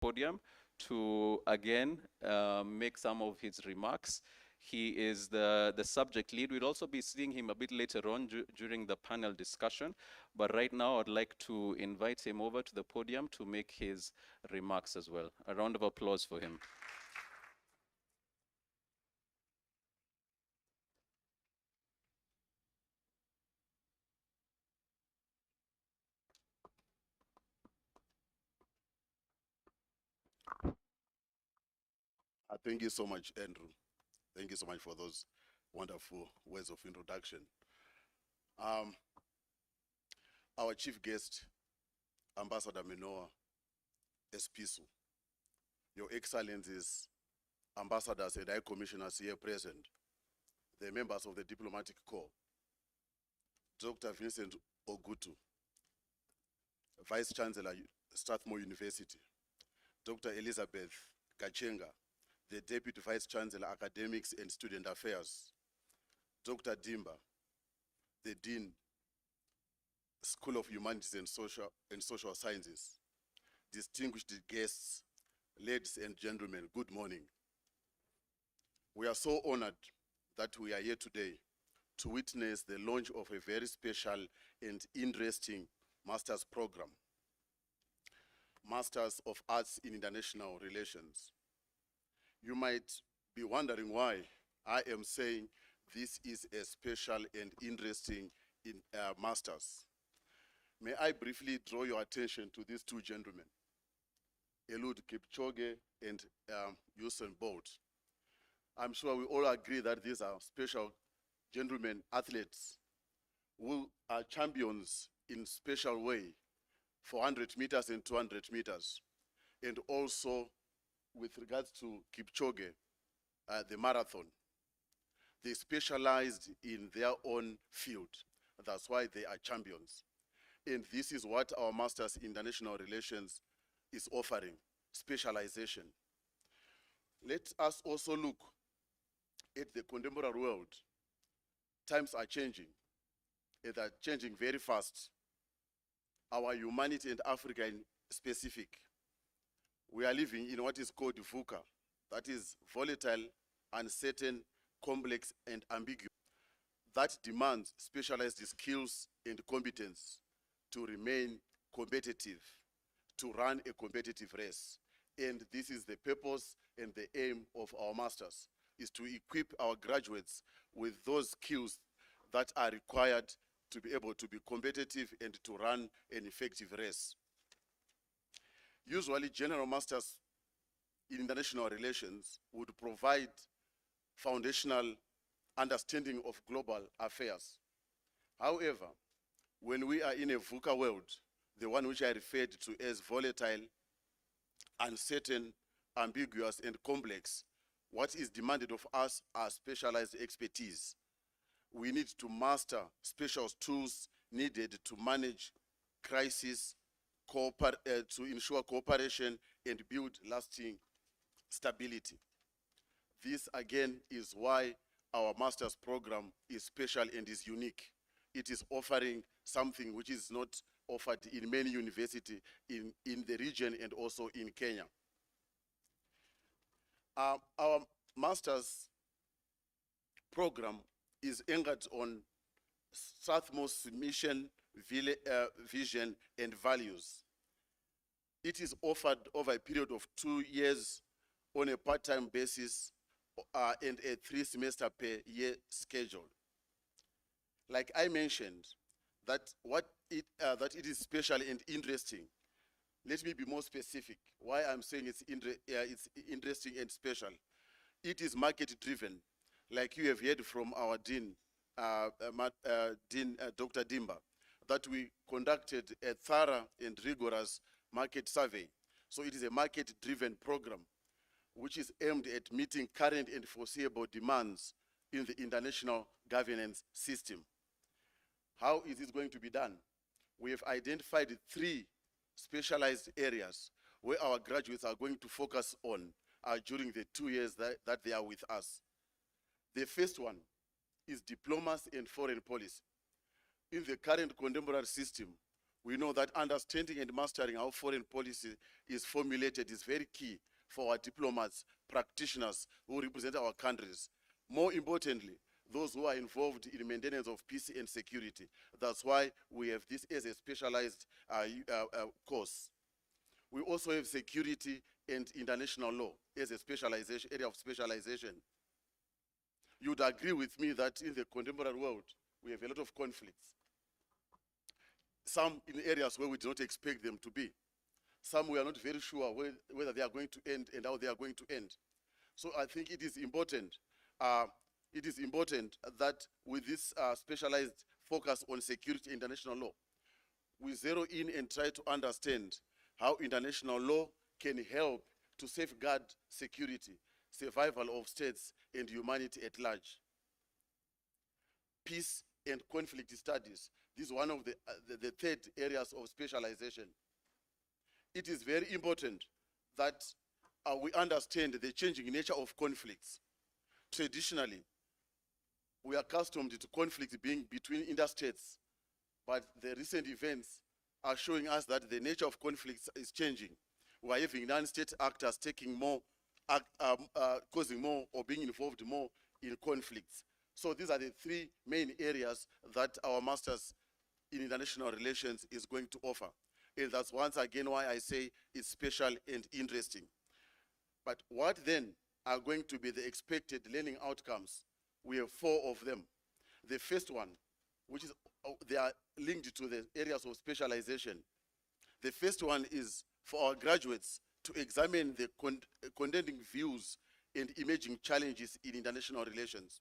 podium to again make some of his remarks. He is the subject lead. We'll also be seeing him a bit later on during the panel discussion. But right now, I'd like to invite him over to the podium to make his remarks as well. A round of applause for him. Thank you so much, Andrew. Thank you so much for those wonderful words of introduction. Our chief guest, Ambassador Minoa Espisu, Your Excellencies, ambassadors and high commissioners here present, the members of the diplomatic corps, Dr. Vincent Ogutu, Vice Chancellor, Strathmore University, Dr. Elizabeth Kachenga, the Deputy Vice Chancellor, Academics and Student Affairs, Dr. Dimba, the Dean, School of Humanities and Social Sciences, distinguished guests, ladies and gentlemen, good morning. We are so honored that we are here today to witness the launch of a very special and interesting master's program, Masters of Arts in International Relations. You might be wondering why I am saying this is a special and interesting master's. May I briefly draw your attention to these two gentlemen, Eliud Kipchoge and Usain Bolt. I'm sure we all agree that these are special gentlemen athletes who are champions in special way for 100 meters and 200 meters. And also with regards to Kipchoge, the marathon. They specialized in their own field. That's why they are champions. And this is what our Masters in International Relations is offering, specialization. Let us also look at the contemporary world. Times are changing, and they're changing very fast. Our humanity and Africa in specific, we are living in what is called VUCA, that is volatile, uncertain, complex, and ambiguous. That demands specialized skills and competence to remain competitive, to run a competitive race. And this is the purpose and the aim of our masters, is to equip our graduates with those skills that are required to be able to be competitive and to run an effective race. Usually, general masters in international relations would provide foundational understanding of global affairs. However, when we are in a VUCA world, the one which I referred to as volatile, uncertain, ambiguous, and complex, what is demanded of us are specialized expertise. We need to master special tools needed to manage crisis, to ensure cooperation, and build lasting stability. This, again, is why our master's program is special and is unique. It is offering something which is not offered in many universities in the region and also in Kenya. Our master's program is anchored on Strathmore's mission, vision, and values. It is offered over a period of 2 years on a part-time basis and a 3-semester per year schedule. Like I mentioned, that it is special and interesting. Let me be more specific. Why I'm saying it's interesting and special. It is market-driven, like you have heard from our Dean, Dr. Dimba, that we conducted a thorough and rigorous market survey. So it is a market-driven program, which is aimed at meeting current and foreseeable demands in the international governance system. How is this going to be done? We have identified 3 specialized areas where our graduates are going to focus on during the 2 years that they are with us. The first one is diplomacy and foreign policy. In the current contemporary system, We know that understanding and mastering how foreign policy is formulated is very key for our diplomats, practitioners who represent our countries. More importantly, those who are involved in maintenance of peace and security. That's why we have this as a specialized course. We also have security and international law as a specialization, area of specialization. You'd agree with me that in the contemporary world, we have a lot of conflicts. Some in areas where we do not expect them to be. Some we are not very sure whether they are going to end and how they are going to end. So I think it is important. That with this specialized focus on security international law, we zero in and try to understand how international law can help to safeguard security, survival of states, and humanity at large. Peace and conflict studies. This is one of the third areas of specialization. It is very important that we understand the changing nature of conflicts. Traditionally, we are accustomed to conflict being between interstates, but the recent events are showing us that the nature of conflicts is changing. We are having non-state actors taking more, causing more or being involved more in conflicts. So these are the three main areas that our Masters in International Relations is going to offer. And that's once again why I say it's special and interesting. But what then are going to be the expected learning outcomes? We have 4 of them. The first one, which is, they are linked to the areas of specialization. The first one is for our graduates to examine the contending views and emerging challenges in international relations.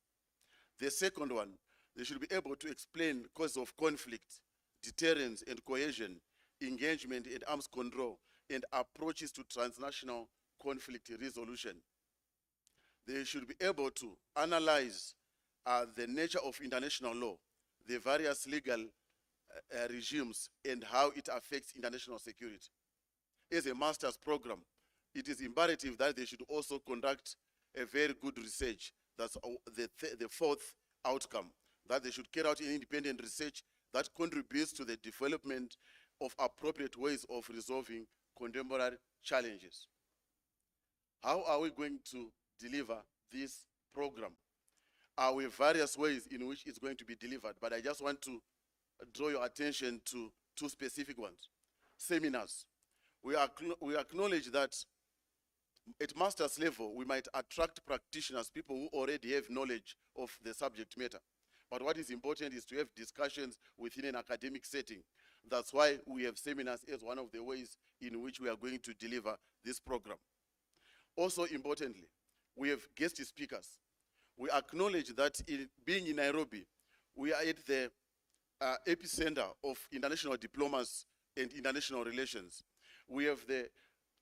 The second one, they should be able to explain causes of conflict, deterrence and cohesion, engagement and arms control, and approaches to transnational conflict resolution. They should be able to analyze the nature of international law, the various legal regimes, and how it affects international security. As a master's program, it is imperative that they should also conduct a very good research. That's the fourth outcome, that they should carry out an independent research that contributes to the development of appropriate ways of resolving contemporary challenges. How are we going to deliver this program? We have various ways in which it's going to be delivered, but I just want to draw your attention to 2 specific ones. Seminars. We acknowledge that at master's level, we might attract practitioners, people who already have knowledge of the subject matter. But what is important is to have discussions within an academic setting. That's why we have seminars as one of the ways in which we are going to deliver this program. Also importantly, we have guest speakers. We acknowledge that being in Nairobi, we are at the epicenter of international diplomacy and international relations. We have the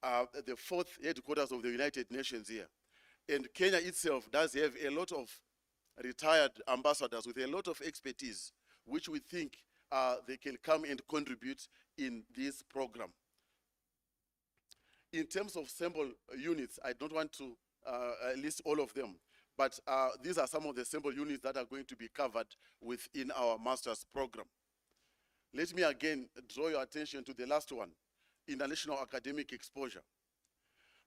4th headquarters of the United Nations here. And Kenya itself does have a lot of retired ambassadors with a lot of expertise, which we think they can come and contribute in this program. In terms of sample units, I don't want to list all of them, but these are some of the sample units that are going to be covered within our master's program. Let me again draw your attention to the last one, international academic exposure.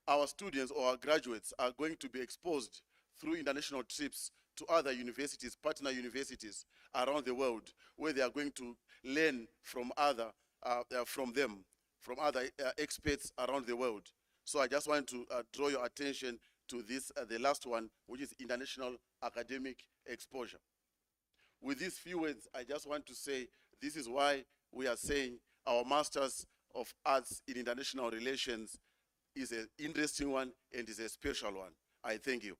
Our students or our graduates are going to be exposed through international trips to other universities, partner universities around the world, where they are going to learn from other experts around the world. So I just want to draw your attention to this, the last one, which is international academic exposure. With these few words, I just want to say this is why we are saying our Masters of Arts in International Relations is an interesting one and is a special one. I thank you.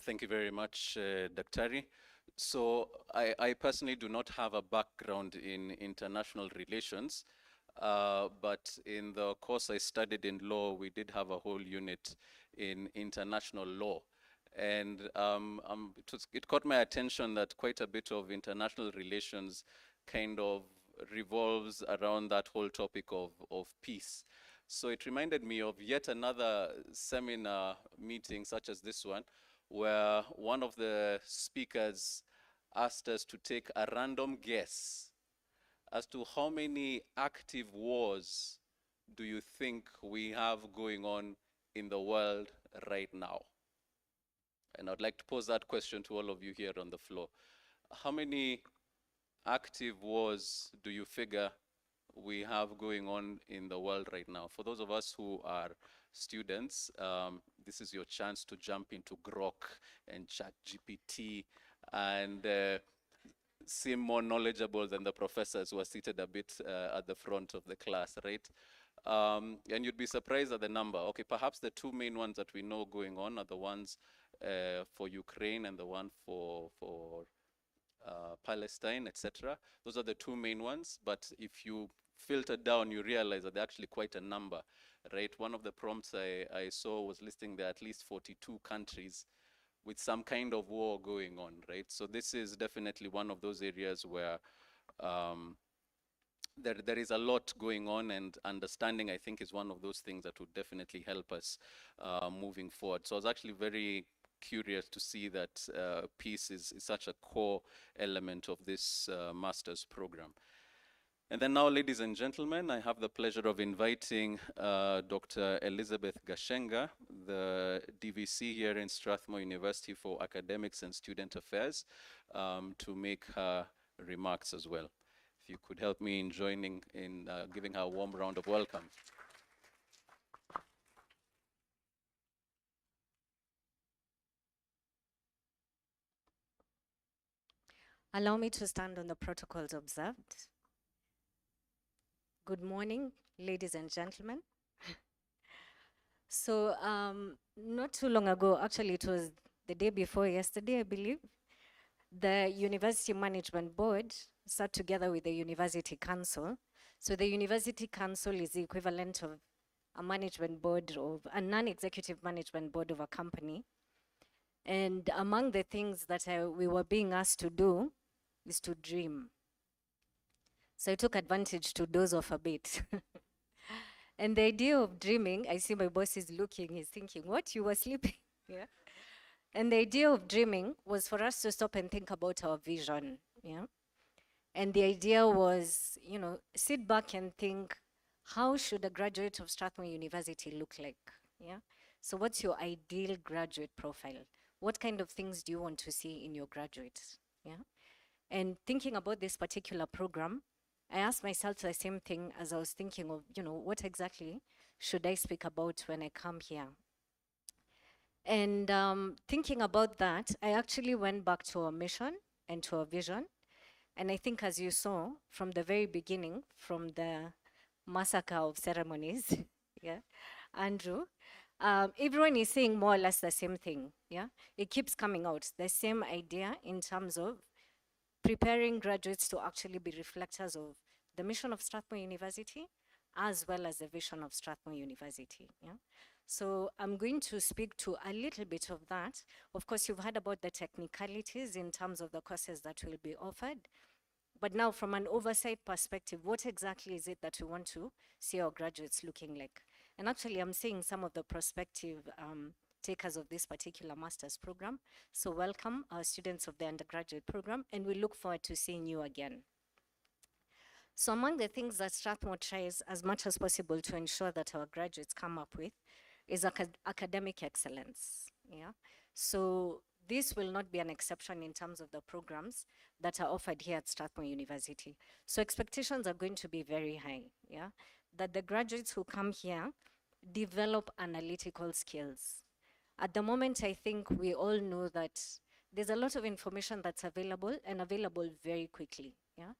Thank you very much, Daktari. So I personally do not have a background in international relations, but in the course I studied in law, we did have a whole unit in international law. And it caught my attention that quite a bit of international relations kind of revolves around that whole topic of peace. So it reminded me of yet another seminar meeting such as this one, where one of the speakers asked us to take a random guess as to how many active wars do you think we have going on in the world right now? And I'd like to pose that question to all of you here on the floor. How many active wars do you figure we have going on in the world right now? For those of us who are students, this is your chance to jump into Grok and ChatGPT and seem more knowledgeable than the professors who are seated a bit at the front of the class, right? And you'd be surprised at the number. Okay, perhaps the two main ones that we know going on are the ones for Ukraine and the one for Palestine, etc. Those are the two main ones. But if you filter down, you realize that they're actually quite a number, right? One of the prompts I saw was listing there at least 42 countries with some kind of war going on, right? So this is definitely one of those areas where there is a lot going on, and understanding, I think, is one of those things that would definitely help us moving forward. So I was actually very curious to see that peace is such a core element of this master's program. And then now, ladies and gentlemen, I have the pleasure of inviting Dr. Elizabeth Gashenga, the DVC here in Strathmore University for Academics and Student Affairs, to make her remarks as well. If you could help me in joining in giving her a warm round of welcome. Allow me to stand on the protocols observed. Good morning, ladies and gentlemen. So not too long ago, actually it was the day before yesterday, I believe, the University Management Board sat together with the University Council. So the University Council is the equivalent of a management board, of a non-executive management board of a company. And among the things that we were being asked to do is to dream. So I took advantage to doze off a bit. And the idea of dreaming, I see my boss is looking, he's thinking, what, you were sleeping? Yeah. And the idea of dreaming was for us to stop and think about our vision. Yeah. And the idea was, you know, sit back and think, how should a graduate of Strathmore University look like? Yeah. So what's your ideal graduate profile? What kind of things do you want to see in your graduates? Yeah. And thinking about this particular program, I asked myself the same thing as I was thinking of, you know, what exactly should I speak about when I come here? And thinking about that, I actually went back to our mission and to our vision. And I think, as you saw from the very beginning, from the massacre of ceremonies, yeah, Andrew, everyone is saying more or less the same thing. Yeah, it keeps coming out, the same idea in terms of preparing graduates to actually be reflectors of the mission of Strathmore University, as well as the vision of Strathmore University. Yeah? So I'm going to speak to a little bit of that. Of course, you've heard about the technicalities in terms of the courses that will be offered. But now from an oversight perspective, what exactly is it that we want to see our graduates looking like? And actually, I'm seeing some of the prospective takers of this particular master's program. So welcome our students of the undergraduate program, and we look forward to seeing you again. So among the things that Strathmore tries as much as possible to ensure that our graduates come up with is academic excellence. Yeah. So this will not be an exception in terms of the programs that are offered here at Strathmore University. So expectations are going to be very high. Yeah. That the graduates who come here develop analytical skills. At the moment, I think we all know that there's a lot of information that's available and available very quickly. Yeah.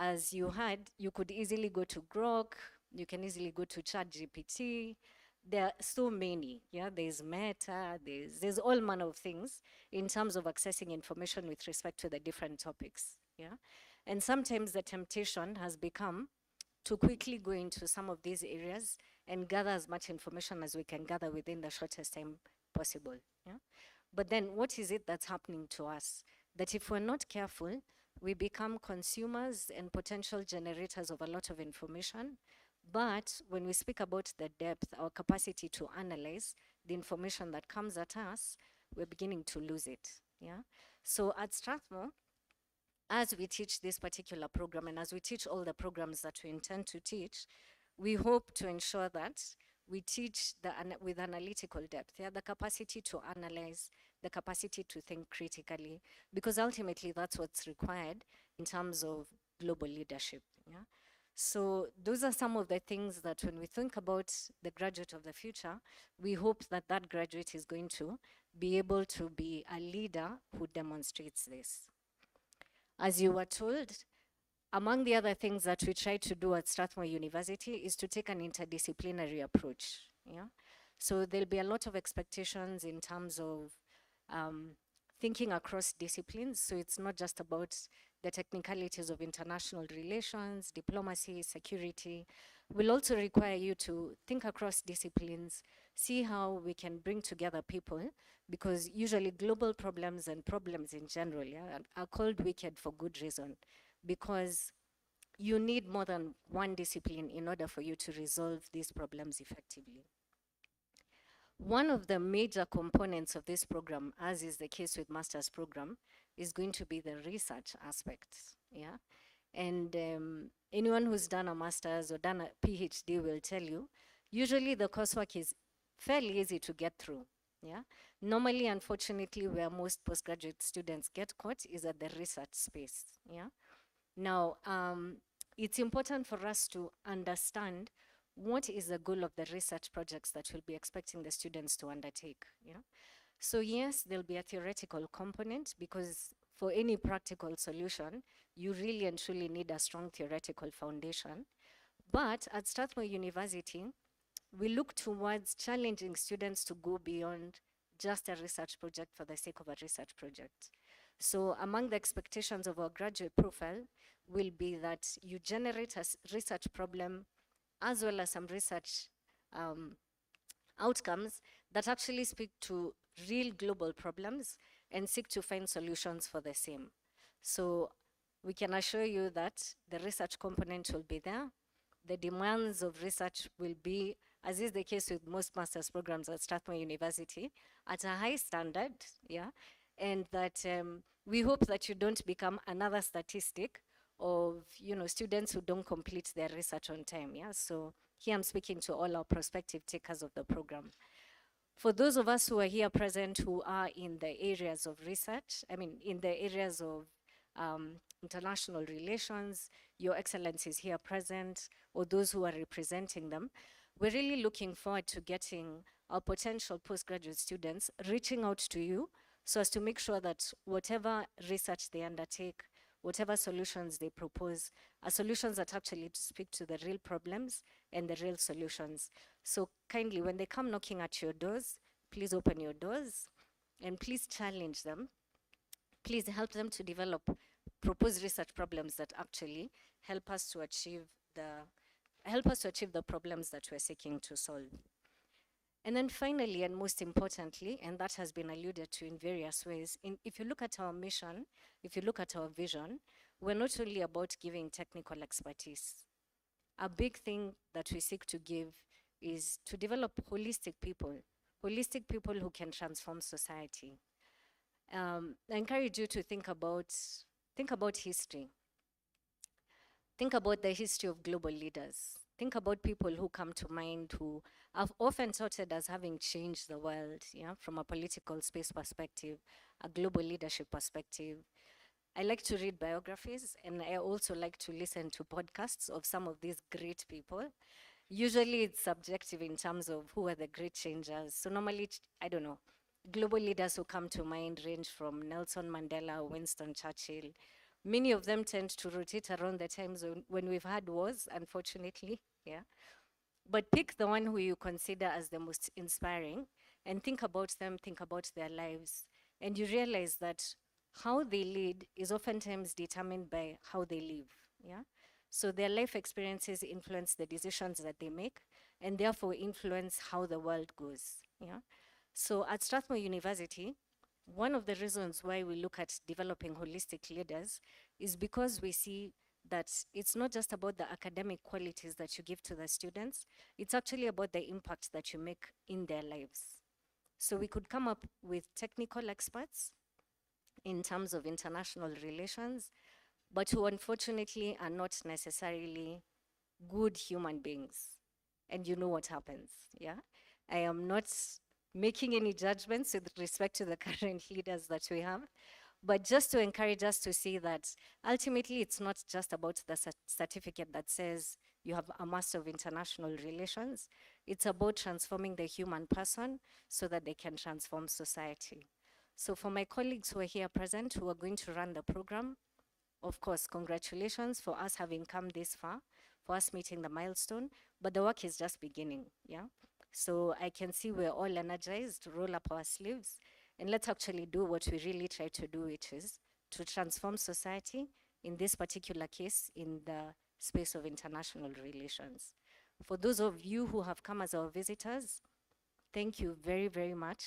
As you heard, you could easily go to Grok, you can easily go to ChatGPT. There are so many, yeah, there's Meta, there's all manner of things in terms of accessing information with respect to the different topics, yeah. And sometimes the temptation has become to quickly go into some of these areas and gather as much information as we can gather within the shortest time possible, yeah. But then what is it that's happening to us? That if we're not careful, We become consumers and potential generators of a lot of information. But when we speak about the depth, our capacity to analyze the information that comes at us, we're beginning to lose it. Yeah. So at Strathmore, as we teach this particular program and as we teach all the programs that we intend to teach, we hope to ensure that we teach with analytical depth, yeah, the capacity to analyze, the capacity to think critically, because ultimately that's what's required in terms of global leadership. Yeah. So those are some of the things that when we think about the graduate of the future, we hope that that graduate is going to be able to be a leader who demonstrates this. As you were told, among the other things that we try to do at Strathmore University is to take an interdisciplinary approach. Yeah. So there'll be a lot of expectations in terms of thinking across disciplines. So it's not just about the technicalities of international relations, diplomacy, security. Will also require you to think across disciplines, see how we can bring together people, because usually global problems and problems in general, yeah, are called wicked for good reason, because you need more than one discipline in order for you to resolve these problems effectively. One of the major components of this program, as is the case with master's program, is going to be the research aspect. Yeah. And anyone who's done a master's or done a PhD will tell you, usually the coursework is fairly easy to get through. Yeah. Normally, unfortunately, where most postgraduate students get caught is at the research space. Yeah. Now, it's important for us to understand what is the goal of the research projects that we'll be expecting the students to undertake. Yeah? So yes, there'll be a theoretical component, because for any practical solution, you really and truly need a strong theoretical foundation. But at Strathmore University, we look towards challenging students to go beyond just a research project for the sake of a research project. So among the expectations of our graduate profile will be that you generate a research problem as well as some research outcomes that actually speak to real global problems and seek to find solutions for the same. So we can assure you that the research component will be there. The demands of research will be, as is the case with most master's programs at Strathmore University, at a high standard, yeah, and that we hope that you don't become another statistic of, you know, students who don't complete their research on time. Yeah, so here I'm speaking to all our prospective takers of the program. For those of us who are here present who are in the areas of research, I mean, in the areas of international relations, your excellencies here present, or those who are representing them, we're really looking forward to getting our potential postgraduate students reaching out to you so as to make sure that whatever research they undertake, whatever solutions they propose, are solutions that actually speak to the real problems and the real solutions. So kindly, when they come knocking at your doors, please open your doors and please challenge them. Please help them to develop proposed research problems that actually help us to achieve the problems that we're seeking to solve. And then finally, and most importantly, and that has been alluded to in various ways, if you look at our mission, if you look at our vision, we're not only about giving technical expertise. A big thing that we seek to give is to develop holistic people who can transform society. I encourage you to think about history. Think about the history of global leaders. Think about people who come to mind who are often touted as having changed the world, yeah, from a political space perspective, a global leadership perspective. I like to read biographies, and I also like to listen to podcasts of some of these great people. Usually it's subjective in terms of who are the great changers. So normally, I don't know, global leaders who come to mind range from Nelson Mandela, Winston Churchill. Many of them tend to rotate around the times when we've had wars, unfortunately, yeah. But pick the one who you consider as the most inspiring and think about them, think about their lives, and you realize that how they lead is oftentimes determined by how they live, yeah? So their life experiences influence the decisions that they make and therefore influence how the world goes, yeah? So at Strathmore University, one of the reasons why we look at developing holistic leaders is because we see that it's not just about the academic qualities that you give to the students, it's actually about the impact that you make in their lives. So we could come up with technical experts in terms of international relations, but who unfortunately are not necessarily good human beings. And you know what happens, yeah? I am not making any judgments with respect to the current leaders that we have, but just to encourage us to see that ultimately it's not just about the certificate that says you have a Master of International Relations. It's about transforming the human person so that they can transform society. So for my colleagues who are here present, who are going to run the program, of course, congratulations for us having come this far, for us meeting the milestone, but the work is just beginning, yeah? So I can see we're all energized, roll up our sleeves, and let's actually do what we really try to do, which is to transform society, in this particular case, in the space of international relations. For those of you who have come as our visitors, thank you very, very much.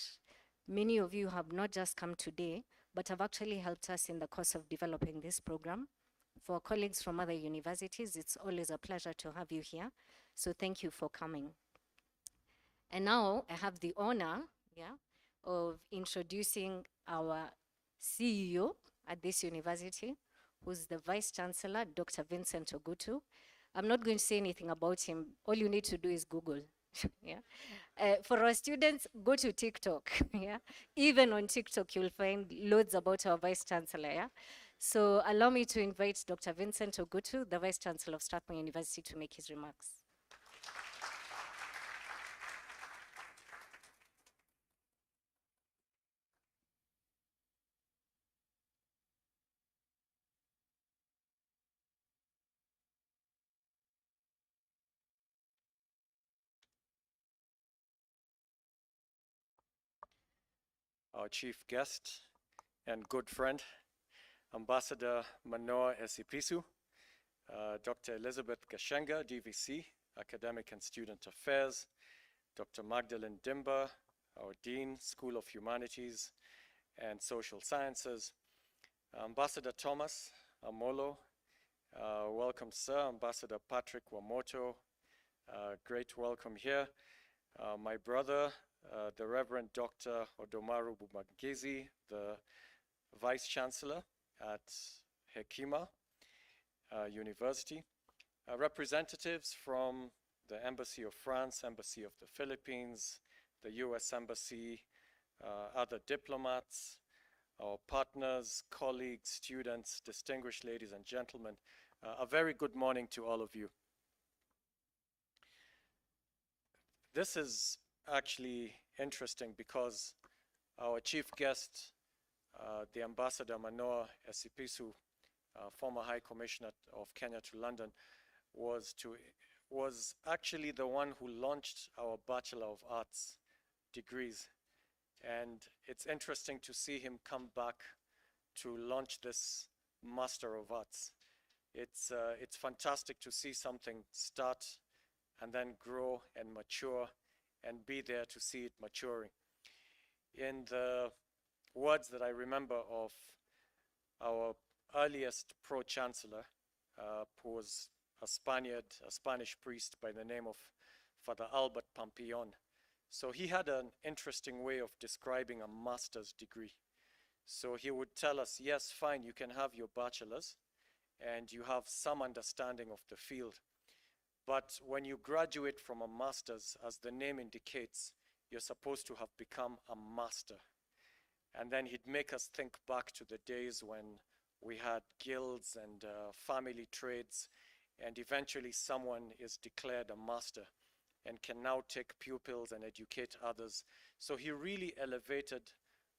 Many of you have not just come today, but have actually helped us in the course of developing this program. For colleagues from other universities, it's always a pleasure to have you here. So thank you for coming. And now I have the honor, yeah, of introducing our CEO at this university, who's the Vice Chancellor, Dr. Vincent Ogutu. I'm not going to say anything about him. All you need to do is Google. Yeah. For our students, go to TikTok. Yeah. Even on TikTok, you'll find loads about our Vice Chancellor. Yeah. So allow me to invite Dr. Vincent Ogutu, the Vice Chancellor of Strathmore University, to make his remarks. Our chief guest and good friend, Ambassador Manoa Esipisu, Dr. Elizabeth Gashenga, DVC, Academic and Student Affairs, Dr. Magdalene Dimba, our Dean, School of Humanities and Social Sciences, Ambassador Thomas Amolo, welcome sir, Ambassador Patrick Wamoto, great welcome here, my brother, the Reverend Dr. Odomaru Bumagezi, the Vice Chancellor at Hekima University, representatives from the Embassy of France, Embassy of the Philippines, the US Embassy, other diplomats, our partners, colleagues, students, distinguished ladies and gentlemen, a very good morning to all of you. This is actually interesting because our chief guest, the Ambassador Manoa Esipisu, former High Commissioner of Kenya to London, was actually the one who launched our Bachelor of Arts degrees. And it's interesting to see him come back to launch this Master of Arts. It's fantastic to see something start and then grow and mature and be there to see it maturing. In the words that I remember of our earliest pro-chancellor, who was a Spaniard, a Spanish priest by the name of Father Albert Pampillon. So he had an interesting way of describing a master's degree. So he would tell us, yes, fine, you can have your bachelor's and you have some understanding of the field. But when you graduate from a master's, as the name indicates, you're supposed to have become a master. And then he'd make us think back to the days when we had guilds and family trades, and eventually someone is declared a master and can now take pupils and educate others. So he really elevated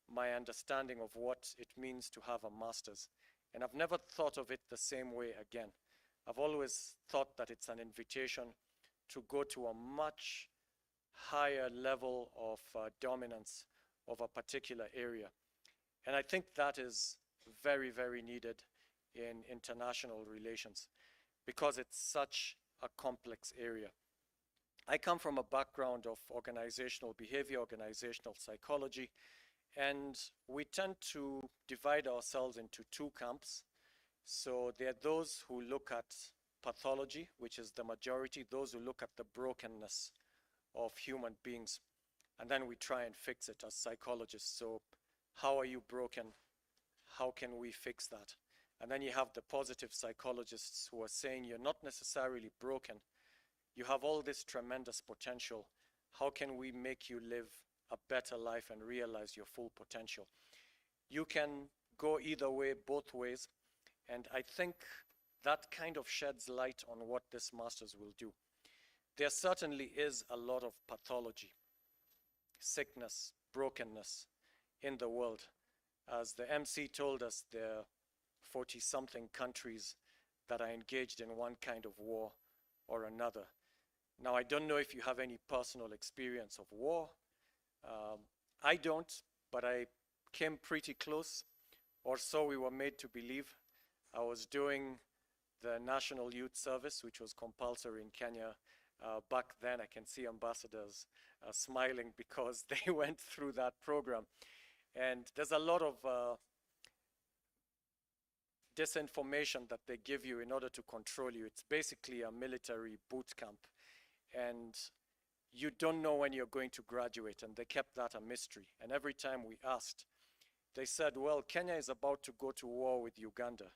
my understanding of what it means to have a master's. And I've never thought of it the same way again. I've always thought that it's an invitation to go to a much higher level of dominance of a particular area. And I think that is very, very needed in international relations because it's such a complex area. I come from a background of organizational behavior, organizational psychology, and we tend to divide ourselves into two camps. So there are those who look at pathology, which is the majority, those who look at the brokenness of human beings, and then we try and fix it as psychologists. So how are you broken? How can we fix that? And then you have the positive psychologists who are saying you're not necessarily broken. You have all this tremendous potential. How can we make you live a better life and realize your full potential? You can go either way, both ways. And I think that kind of sheds light on what this master's will do. There certainly is a lot of pathology, sickness, brokenness in the world. As the MC told us, there are 40-something countries that are engaged in one kind of war or another. Now, I don't know if you have any personal experience of war. I don't, but I came pretty close, or so we were made to believe. I was doing the National Youth Service, which was compulsory in Kenya. Back then, I can see ambassadors smiling because they went through that program. And there's a lot of disinformation that they give you in order to control you. It's basically a military boot camp. And you don't know when you're going to graduate, and they kept that a mystery. And every time we asked, they said, well, Kenya is about to go to war with Uganda.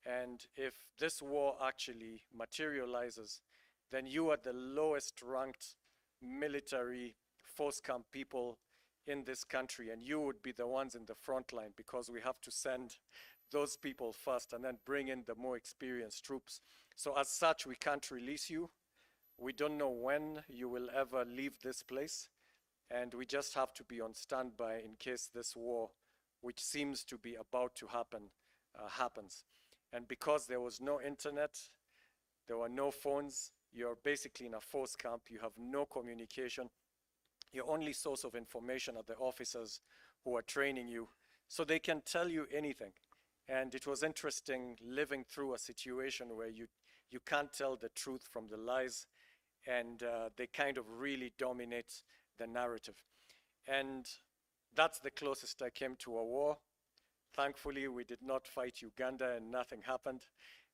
And if this war actually materializes, then you are the lowest ranked military force camp people in this country, and you would be the ones in the front line because we have to send those people first and then bring in the more experienced troops. So as such, we can't release you. We don't know when you will ever leave this place, and we just have to be on standby in case this war, which seems to be about to happen, happens. And because there was no internet, there were no phones, you're basically in a force camp, you have no communication. Your only source of information are the officers who are training you, so they can tell you anything. And it was interesting living through a situation where you can't tell the truth from the lies, and they kind of really dominate the narrative. And that's the closest I came to a war. Thankfully, we did not fight Uganda and nothing happened.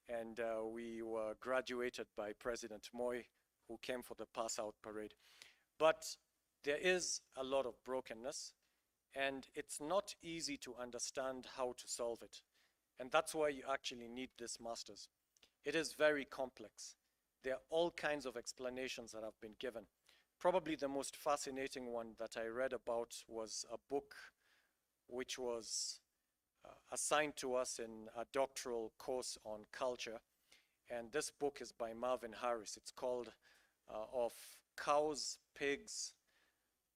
And we were graduated by President Moi, who came for the pass out parade. But there is a lot of brokenness, and it's not easy to understand how to solve it. And that's why you actually need this master's. It is very complex. There are all kinds of explanations that have been given. Probably the most fascinating one that I read about was a book which was assigned to us in a doctoral course on culture. And this book is by Marvin Harris. It's called Of Cows, Pigs,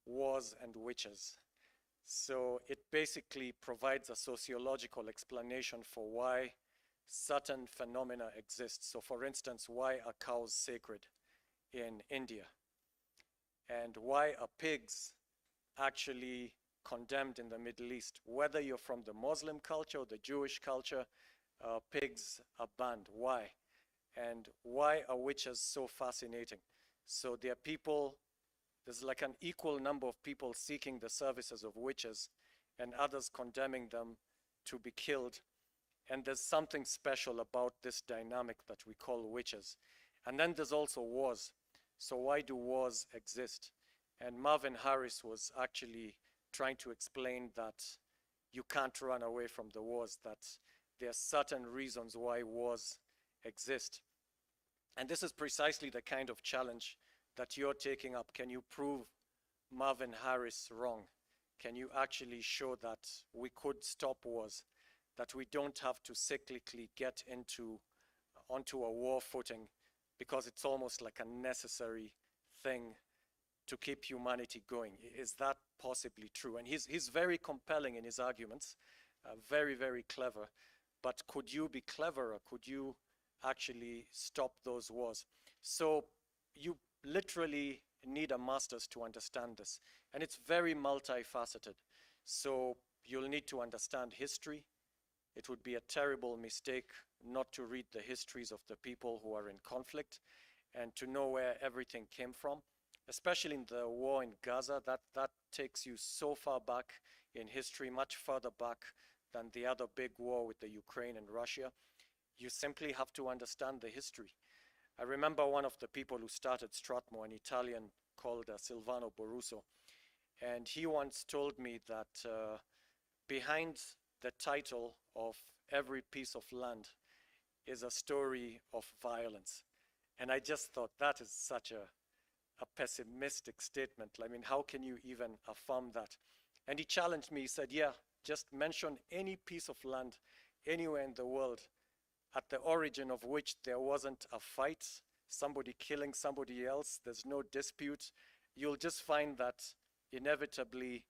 Wars, and Witches. So it basically provides a sociological explanation for why certain phenomena exist. So for instance, why are cows sacred in India? And why are pigs actually condemned in the Middle East? Whether you're from the Muslim culture or the Jewish culture, pigs are banned. Why? And why are witches so fascinating? So there are people, there's like an equal number of people seeking the services of witches and others condemning them to be killed. And there's something special about this dynamic that we call witches. And then there's also wars. So why do wars exist? And Marvin Harris was actually trying to explain that you can't run away from the wars, that there are certain reasons why wars exist. And this is precisely the kind of challenge that you're taking up. Can you prove Marvin Harris wrong? Can you actually show that we could stop wars, that we don't have to cyclically get onto a war footing because it's almost like a necessary thing to keep humanity going? Is that possibly true? And he's very compelling in his arguments, very, very clever. But could you be cleverer? Could you actually stop those wars? So you literally need a master's to understand this. And it's very multifaceted. So you'll need to understand history. It would be a terrible mistake not to read the histories of the people who are in conflict and to know where everything came from, especially in the war in Gaza. That takes you so far back in history, much further back than the other big war with the Ukraine and Russia. You simply have to understand the history. I remember one of the people who started Stratmo, an Italian called Silvano Boruso, and he once told me that behind the title of every piece of land is a story of violence. And I just thought that is such a pessimistic statement. I mean, how can you even affirm that? And he challenged me, he said, yeah, just mention any piece of land anywhere in the world at the origin of which there wasn't a fight, somebody killing somebody else, there's no dispute. You'll just find that inevitably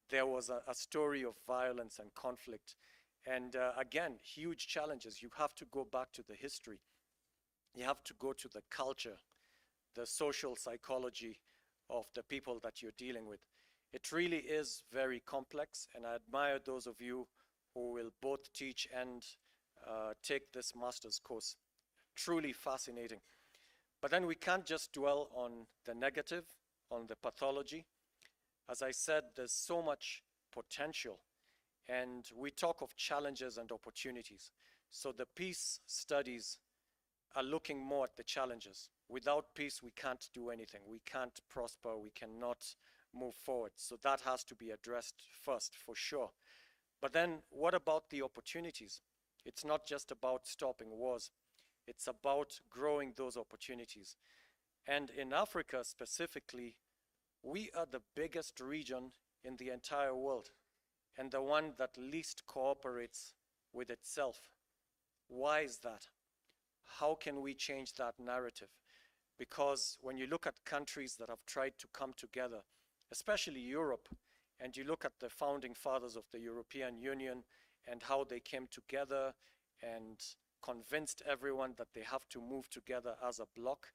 there was a story of violence and conflict. And again, huge challenges. You have to go back to the history. You have to go to the culture, the social psychology of the people that you're dealing with. It really is very complex, and I admire those of you who will both teach and take this master's course. Truly fascinating. But then we can't just dwell on the negative, on the pathology. As I said, there's so much potential, and we talk of challenges and opportunities. So the peace studies are looking more at the challenges. Without peace, we can't do anything. We can't prosper. We cannot move forward. So that has to be addressed first, for sure. But then what about the opportunities? It's not just about stopping wars. It's about growing those opportunities. And in Africa specifically, we are the biggest region in the entire world and the one that least cooperates with itself. Why is that? How can we change that narrative? Because when you look at countries that have tried to come together, especially Europe, and you look at the founding fathers of the European Union and how they came together and convinced everyone that they have to move together as a bloc,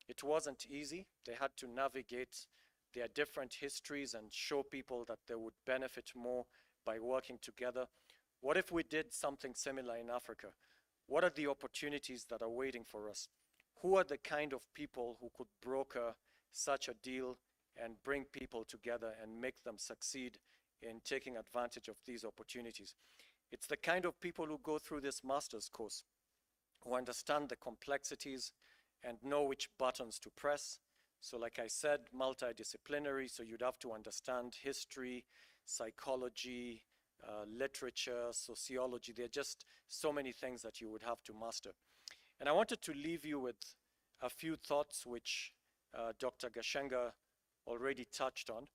it wasn't easy. They had to navigate their different histories and show people that they would benefit more by working together. What if we did something similar in Africa? What are the opportunities that are waiting for us? Who are the kind of people who could broker such a deal and bring people together and make them succeed in taking advantage of these opportunities? It's the kind of people who go through this master's course, who understand the complexities and know which buttons to press. So like I said, multidisciplinary, so you'd have to understand history, psychology, literature, sociology. There are just so many things that you would have to master. And I wanted to leave you with a few thoughts which Dr. Gashenga already touched on.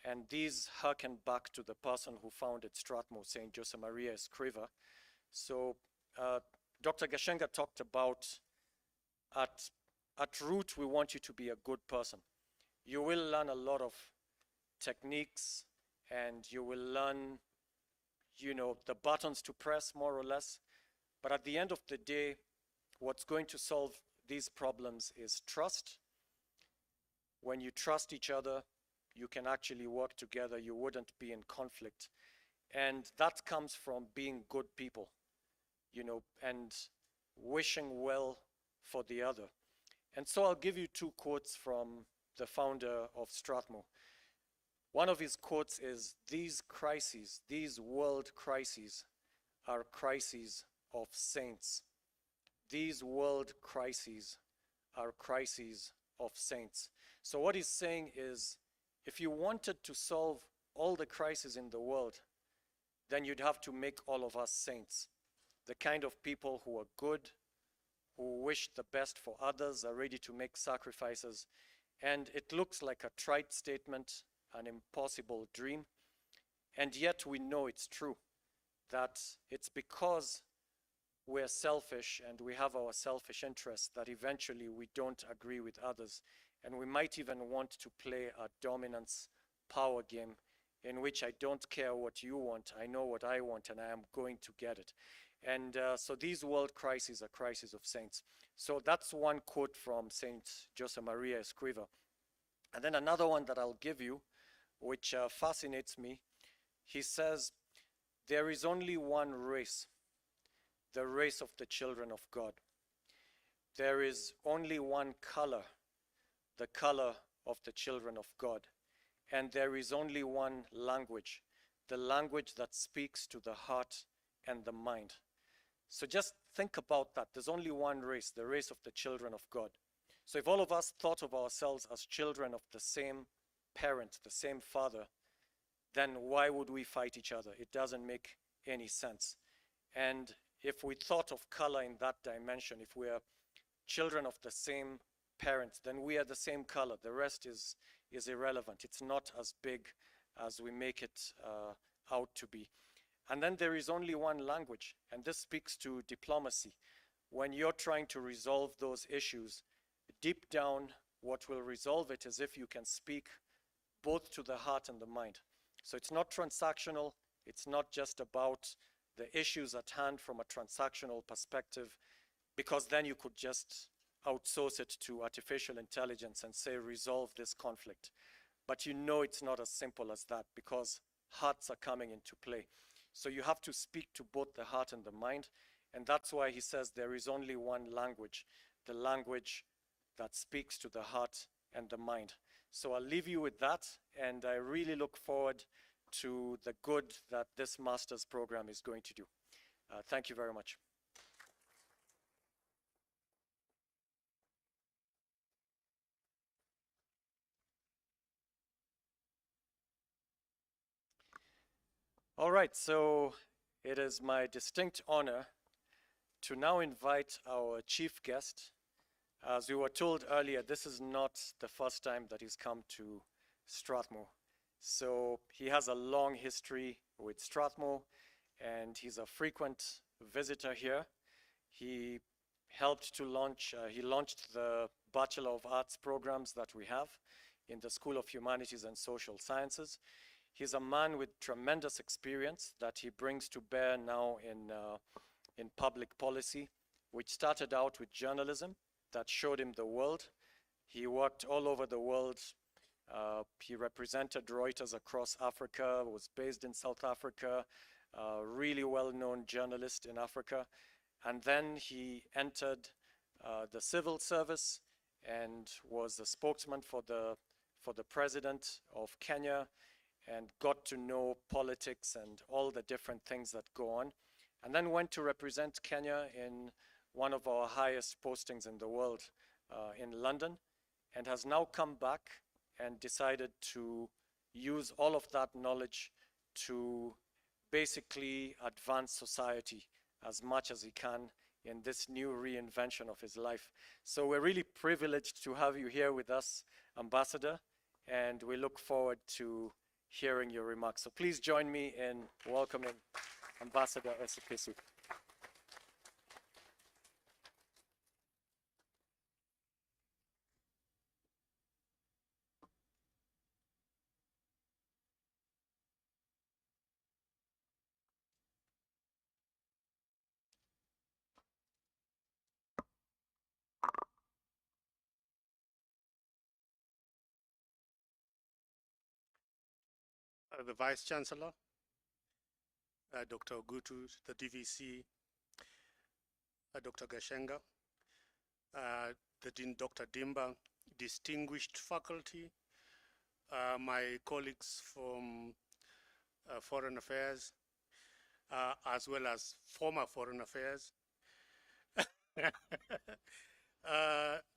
And these harken back to the person who founded Stratmo, Saint Josemaria Escriva. So Dr. Gashenga talked about at root, we want you to be a good person. You will learn a lot of techniques and you will learn, you know, the buttons to press more or less. But at the end of the day, what's going to solve these problems is trust. When you trust each other, you can actually work together. You wouldn't be in conflict. And that comes from being good people, you know, and wishing well for the other. And so I'll give you two quotes from the founder of Stratmo. One of his quotes is, "These crises, these world crises, are crises of saints." These world crises are crises of saints. So what he's saying is, if you wanted to solve all the crises in the world, then you'd have to make all of us saints. The kind of people who are good, who wish the best for others, are ready to make sacrifices. And it looks like a trite statement, an impossible dream. And yet we know it's true, that it's because we're selfish and we have our selfish interests that eventually we don't agree with others. And we might even want to play a dominance power game in which I don't care what you want, I know what I want and I am going to get it. And so these world crises are crises of saints. So that's one quote from Saint Josemaria Escriva. And then another one that I'll give you, which fascinates me. He says, there is only one race, the race of the children of God. There is only one color, the color of the children of God. And there is only one language, the language that speaks to the heart and the mind. So just think about that. There's only one race, the race of the children of God. So if all of us thought of ourselves as children of the same parent, the same father, then why would we fight each other? It doesn't make any sense. And if we thought of color in that dimension, if we are children of the same parent, then we are the same color. The rest is irrelevant. It's not as big as we make it out to be. And then there is only one language, and this speaks to diplomacy. When you're trying to resolve those issues, deep down, what will resolve it is if you can speak both to the heart and the mind. So it's not transactional. It's not just about the issues at hand from a transactional perspective, because then you could just outsource it to artificial intelligence and say, resolve this conflict. But you know it's not as simple as that, because hearts are coming into play. So you have to speak to both the heart and the mind. And that's why he says there is only one language, the language that speaks to the heart and the mind. So I'll leave you with that. And I really look forward to the good that this master's program is going to do. Thank you very much. All right, so it is my distinct honor to now invite our chief guest. As we were told earlier, this is not the first time that he's come to Strathmore. So he has a long history with Strathmore, and he's a frequent visitor here. He helped to launch, he launched the Bachelor of Arts programs that we have in the School of Humanities and Social Sciences. He's a man with tremendous experience that he brings to bear now in public policy, which started out with journalism that showed him the world. He worked all over the world. He represented Reuters across Africa, was based in South Africa, really well-known journalist in Africa. And then he entered the civil service and was a spokesman for the president of Kenya, and got to know politics and all the different things that go on. And then went to represent Kenya in one of our highest postings in the world in London, and has now come back and decided to use all of that knowledge to basically advance society as much as he can in this new reinvention of his life. So we're really privileged to have you here with us, Ambassador, and we look forward to hearing your remarks. So please join me in welcoming Ambassador Esipisu. The Vice Chancellor, Dr. Ogutu, the DVC, Dr. Gashenga, the Dean Dr. Dimba, distinguished faculty, my colleagues from Foreign Affairs, as well as former Foreign Affairs,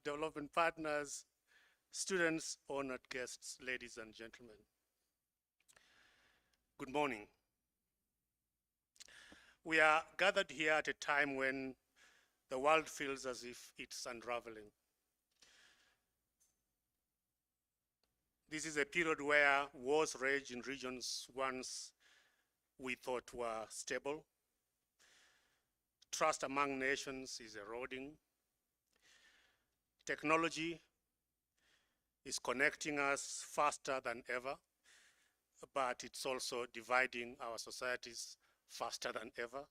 development partners, students, honored guests, ladies and gentlemen. Good morning. We are gathered here at a time when the world feels as if it's unraveling. This is a period where wars rage in regions once we thought were stable. Trust among nations is eroding. Technology is connecting us faster than ever, but it's also dividing our societies faster than ever.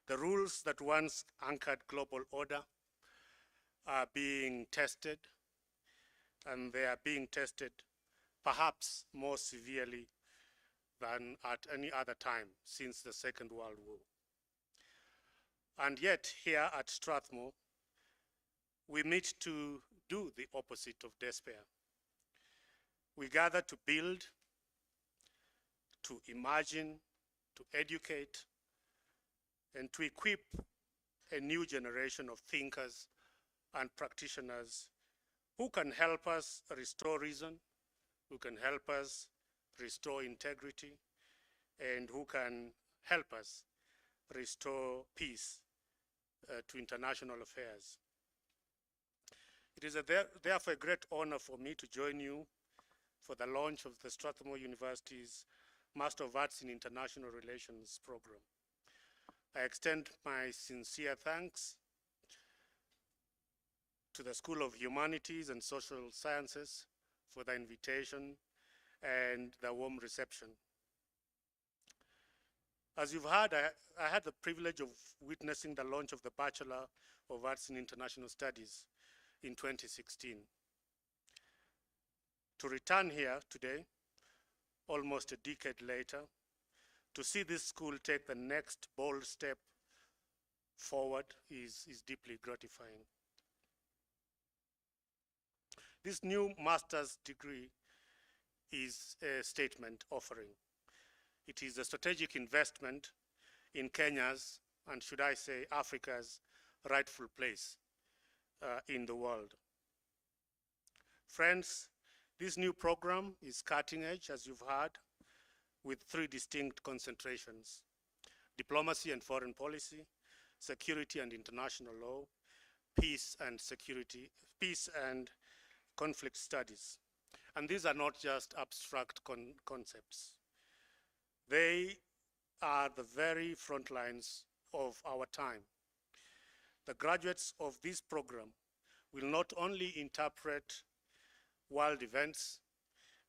The rules that once anchored global order are being tested, and they are being tested perhaps more severely than at any other time since the Second World War. And yet, here at Strathmore, we meet to do the opposite of despair. We gather to build, to imagine, to educate, and to equip a new generation of thinkers and practitioners who can help us restore reason, who can help us restore integrity, and who can help us restore peace to international affairs. It is therefore a great honor for me to join you for the launch of the Strathmore University's Master of Arts in International Relations program. I extend my sincere thanks to the School of Humanities and Social Sciences for the invitation and the warm reception. As you've heard, I had the privilege of witnessing the launch of the Bachelor of Arts in International Studies in 2016. To return here today, almost a decade later, to see this school take the next bold step forward is deeply gratifying. This new master's degree is a statement offering. It is a strategic investment in Kenya's, and should I say Africa's, rightful place in the world. Friends, this new program is cutting edge, as you've heard, with 3 distinct concentrations: diplomacy and foreign policy, security and international law, peace and conflict studies. And these are not just abstract concepts. They are the very front lines of our time. The graduates of this program will not only interpret world events,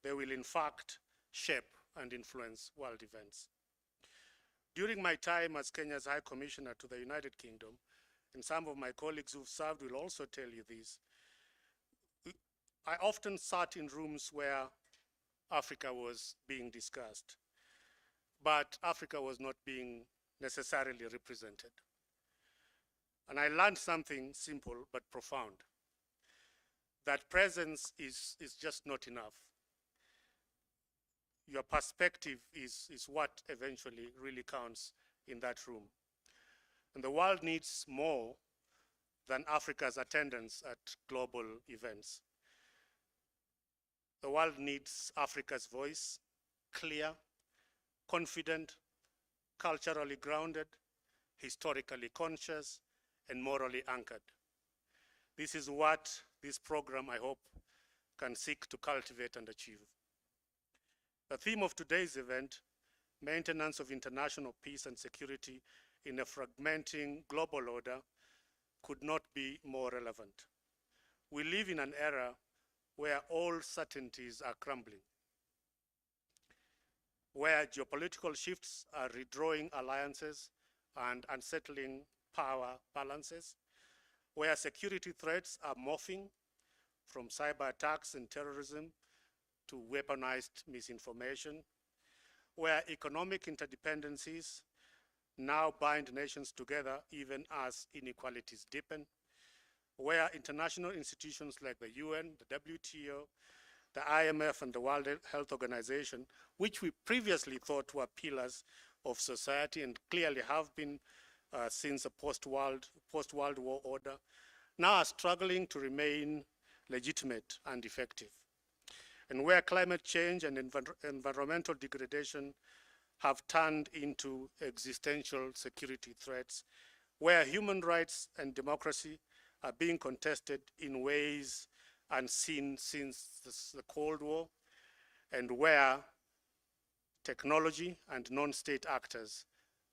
they will in fact shape and influence world events. During my time as Kenya's High Commissioner to the United Kingdom, and some of my colleagues who've served will also tell you this, I often sat in rooms where Africa was being discussed, but Africa was not being necessarily represented. And I learned something simple but profound, that presence is just not enough. Your perspective is what eventually really counts in that room. And the world needs more than Africa's attendance at global events. The world needs Africa's voice, clear, confident, culturally grounded, historically conscious, and morally anchored. This is what this program, I hope, can seek to cultivate and achieve. The theme of today's event, maintenance of international peace and security in a fragmenting global order, could not be more relevant. We live in an era where all certainties are crumbling, where geopolitical shifts are redrawing alliances and unsettling power balances, where security threats are morphing from cyber attacks and terrorism to weaponized misinformation, where economic interdependencies now bind nations together even as inequalities deepen, where international institutions like the UN, the WTO, the IMF, and the World Health Organization, which we previously thought were pillars of society and clearly have been since the post-World War order, now are struggling to remain legitimate and effective. And where climate change and environmental degradation have turned into existential security threats, where human rights and democracy are being contested in ways unseen since the Cold War, and where technology and non-state actors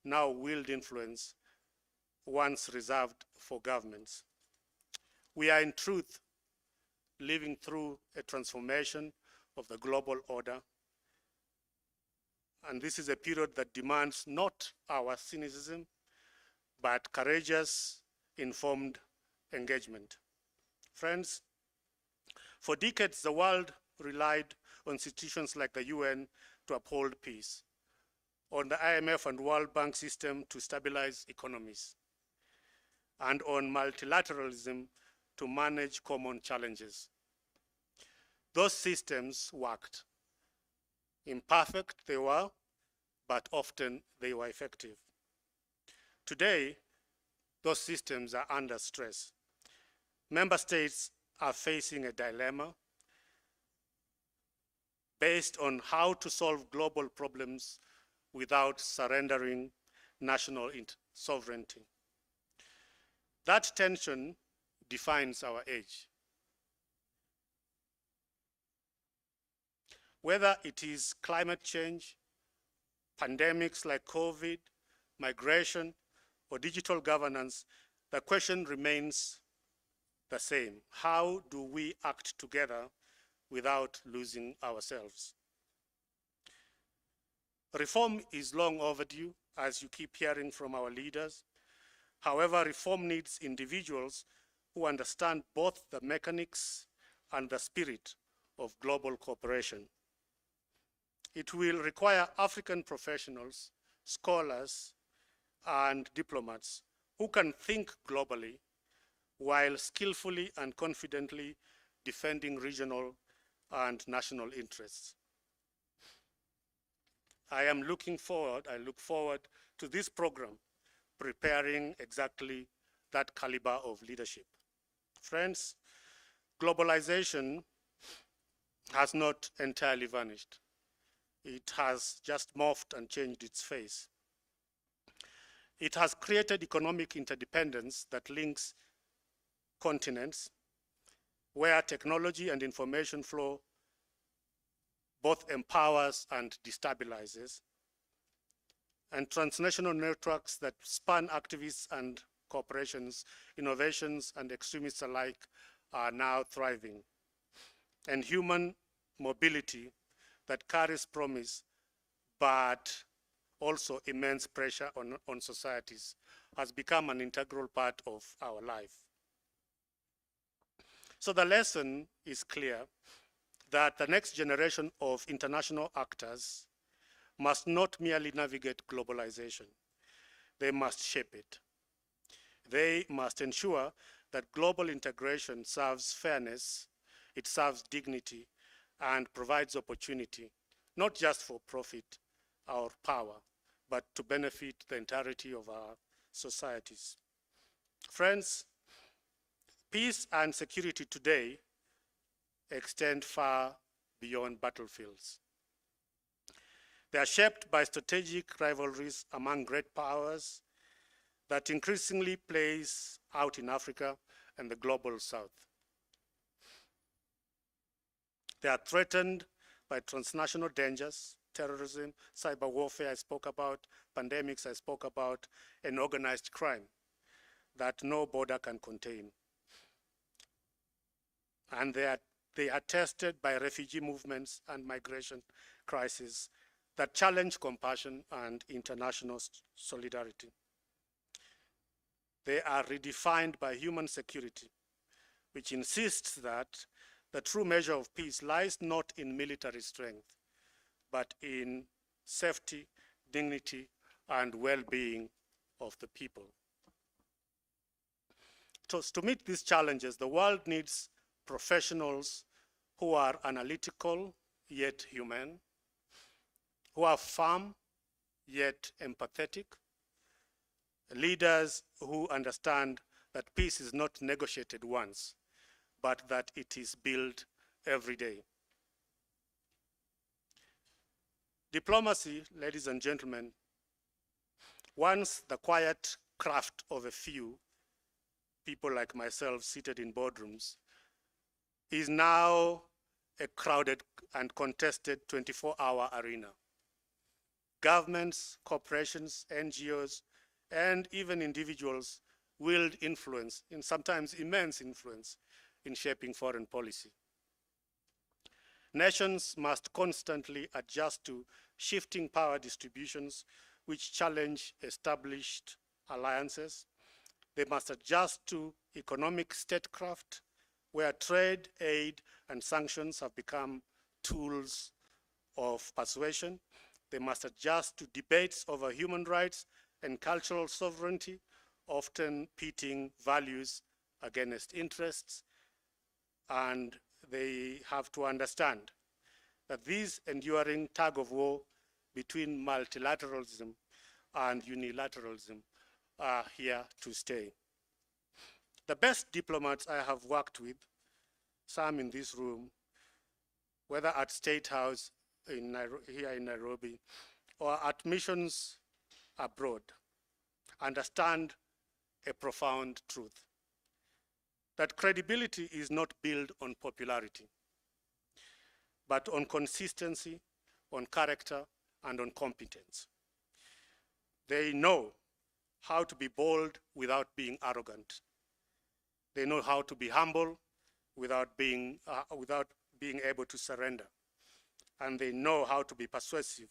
now wield influence once reserved for governments. We are in truth living through a transformation of the global order, and this is a period that demands not our cynicism, but courageous, informed engagement. Friends, for decades, the world relied on institutions like the UN to uphold peace, on the IMF and World Bank system to stabilize economies, and on multilateralism to manage common challenges. Those systems worked. Imperfect they were, but often they were effective. Today, those systems are under stress. Member states are facing a dilemma based on how to solve global problems without surrendering national sovereignty. That tension defines our age. Whether it is climate change, pandemics like COVID, migration, or digital governance, the question remains the same. How do we act together without losing ourselves? Reform is long overdue, as you keep hearing from our leaders. However, reform needs individuals who understand both the mechanics and the spirit of global cooperation. It will require African professionals, scholars, and diplomats who can think globally while skillfully and confidently defending regional and national interests. I look forward to this program preparing exactly that caliber of leadership. Friends, globalization has not entirely vanished. It has just morphed and changed its face. It has created economic interdependence that links continents, where technology and information flow both empowers and destabilizes, and transnational networks that span activists and corporations, innovations and extremists alike are now thriving. And human mobility that carries promise, but also immense pressure on societies, has become an integral part of our life. So the lesson is clear that the next generation of international actors must not merely navigate globalization, they must shape it. They must ensure that global integration serves fairness, it serves dignity, and provides opportunity, not just for profit or power, but to benefit the entirety of our societies. Friends, peace and security today extend far beyond battlefields. They are shaped by strategic rivalries among great powers that increasingly plays out in Africa and the global South. They are threatened by transnational dangers, terrorism, cyber warfare I spoke about, pandemics I spoke about, and organized crime that no border can contain. And they are tested by refugee movements and migration crises that challenge compassion and international solidarity. They are redefined by human security, which insists that the true measure of peace lies not in military strength, but in safety, dignity, and well-being of the people. To meet these challenges, the world needs professionals who are analytical yet humane, who are firm yet empathetic, leaders who understand that peace is not negotiated once, but that it is built every day. Diplomacy, ladies and gentlemen, once the quiet craft of a few people like myself seated in boardrooms, is now a crowded and contested 24-hour arena. Governments, corporations, NGOs, and even individuals wield influence, and sometimes immense influence, in shaping foreign policy. Nations must constantly adjust to shifting power distributions which challenge established alliances. They must adjust to economic statecraft, where trade, aid, and sanctions have become tools of persuasion. They must adjust to debates over human rights and cultural sovereignty, often pitting values against interests. And they have to understand that this enduring tug of war between multilateralism and unilateralism are here to stay. The best diplomats I have worked with, some in this room, whether at State House here in Nairobi or at missions abroad, understand a profound truth, that credibility is not built on popularity, but on consistency, on character, and on competence. They know how to be bold without being arrogant. They know how to be humble without being able to surrender. And they know how to be persuasive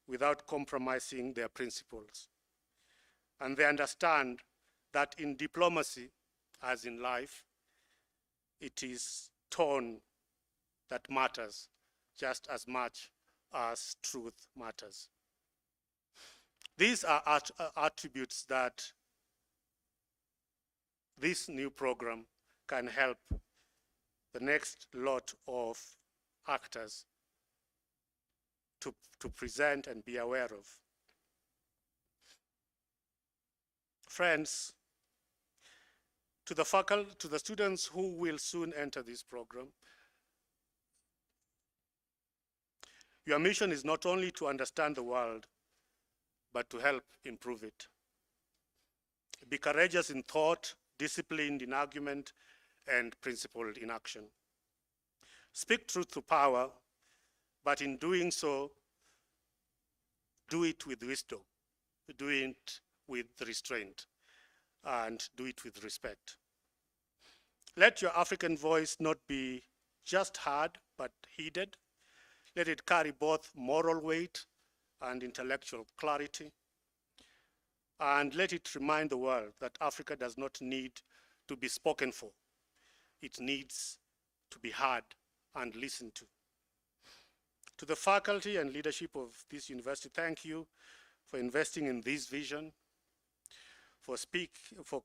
without compromising their principles. And they understand that in diplomacy, as in life, it is tone that matters just as much as truth matters. These are attributes that this new program can help the next lot of actors to present and be aware of. Friends, to the faculty, to the students who will soon enter this program, your mission is not only to understand the world, but to help improve it. Be courageous in thought, disciplined in argument, and principled in action. Speak truth to power, but in doing so, do it with wisdom, do it with restraint, and do it with respect. Let your African voice not be just heard, but heeded. Let it carry both moral weight and intellectual clarity. And let it remind the world that Africa does not need to be spoken for. It needs to be heard and listened to. To the faculty and leadership of this university, thank you for investing in this vision, for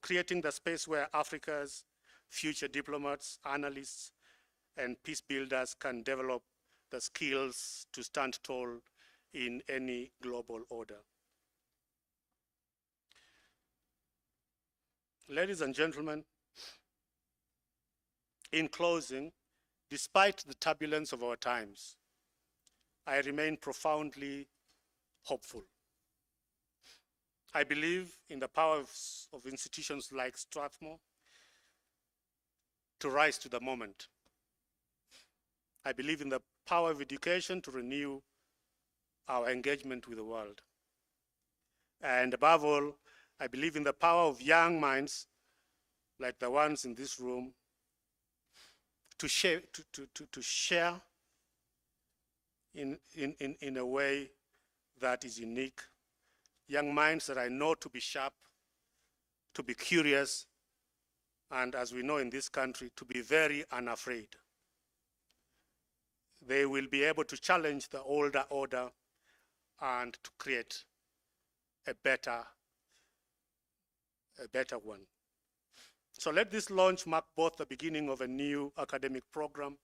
creating the space where Africa's future diplomats, analysts, and peace builders can develop the skills to stand tall in any global order. Ladies and gentlemen, in closing, despite the turbulence of our times, I remain profoundly hopeful. I believe in the power of institutions like Strathmore to rise to the moment. I believe in the power of education to renew our engagement with the world. And above all, I believe in the power of young minds like the ones in this room to share in a way that is unique. Young minds that I know to be sharp, to be curious, and as we know in this country, to be very unafraid. They will be able to challenge the older order and to create a better one. So let this launch mark both the beginning of a new academic program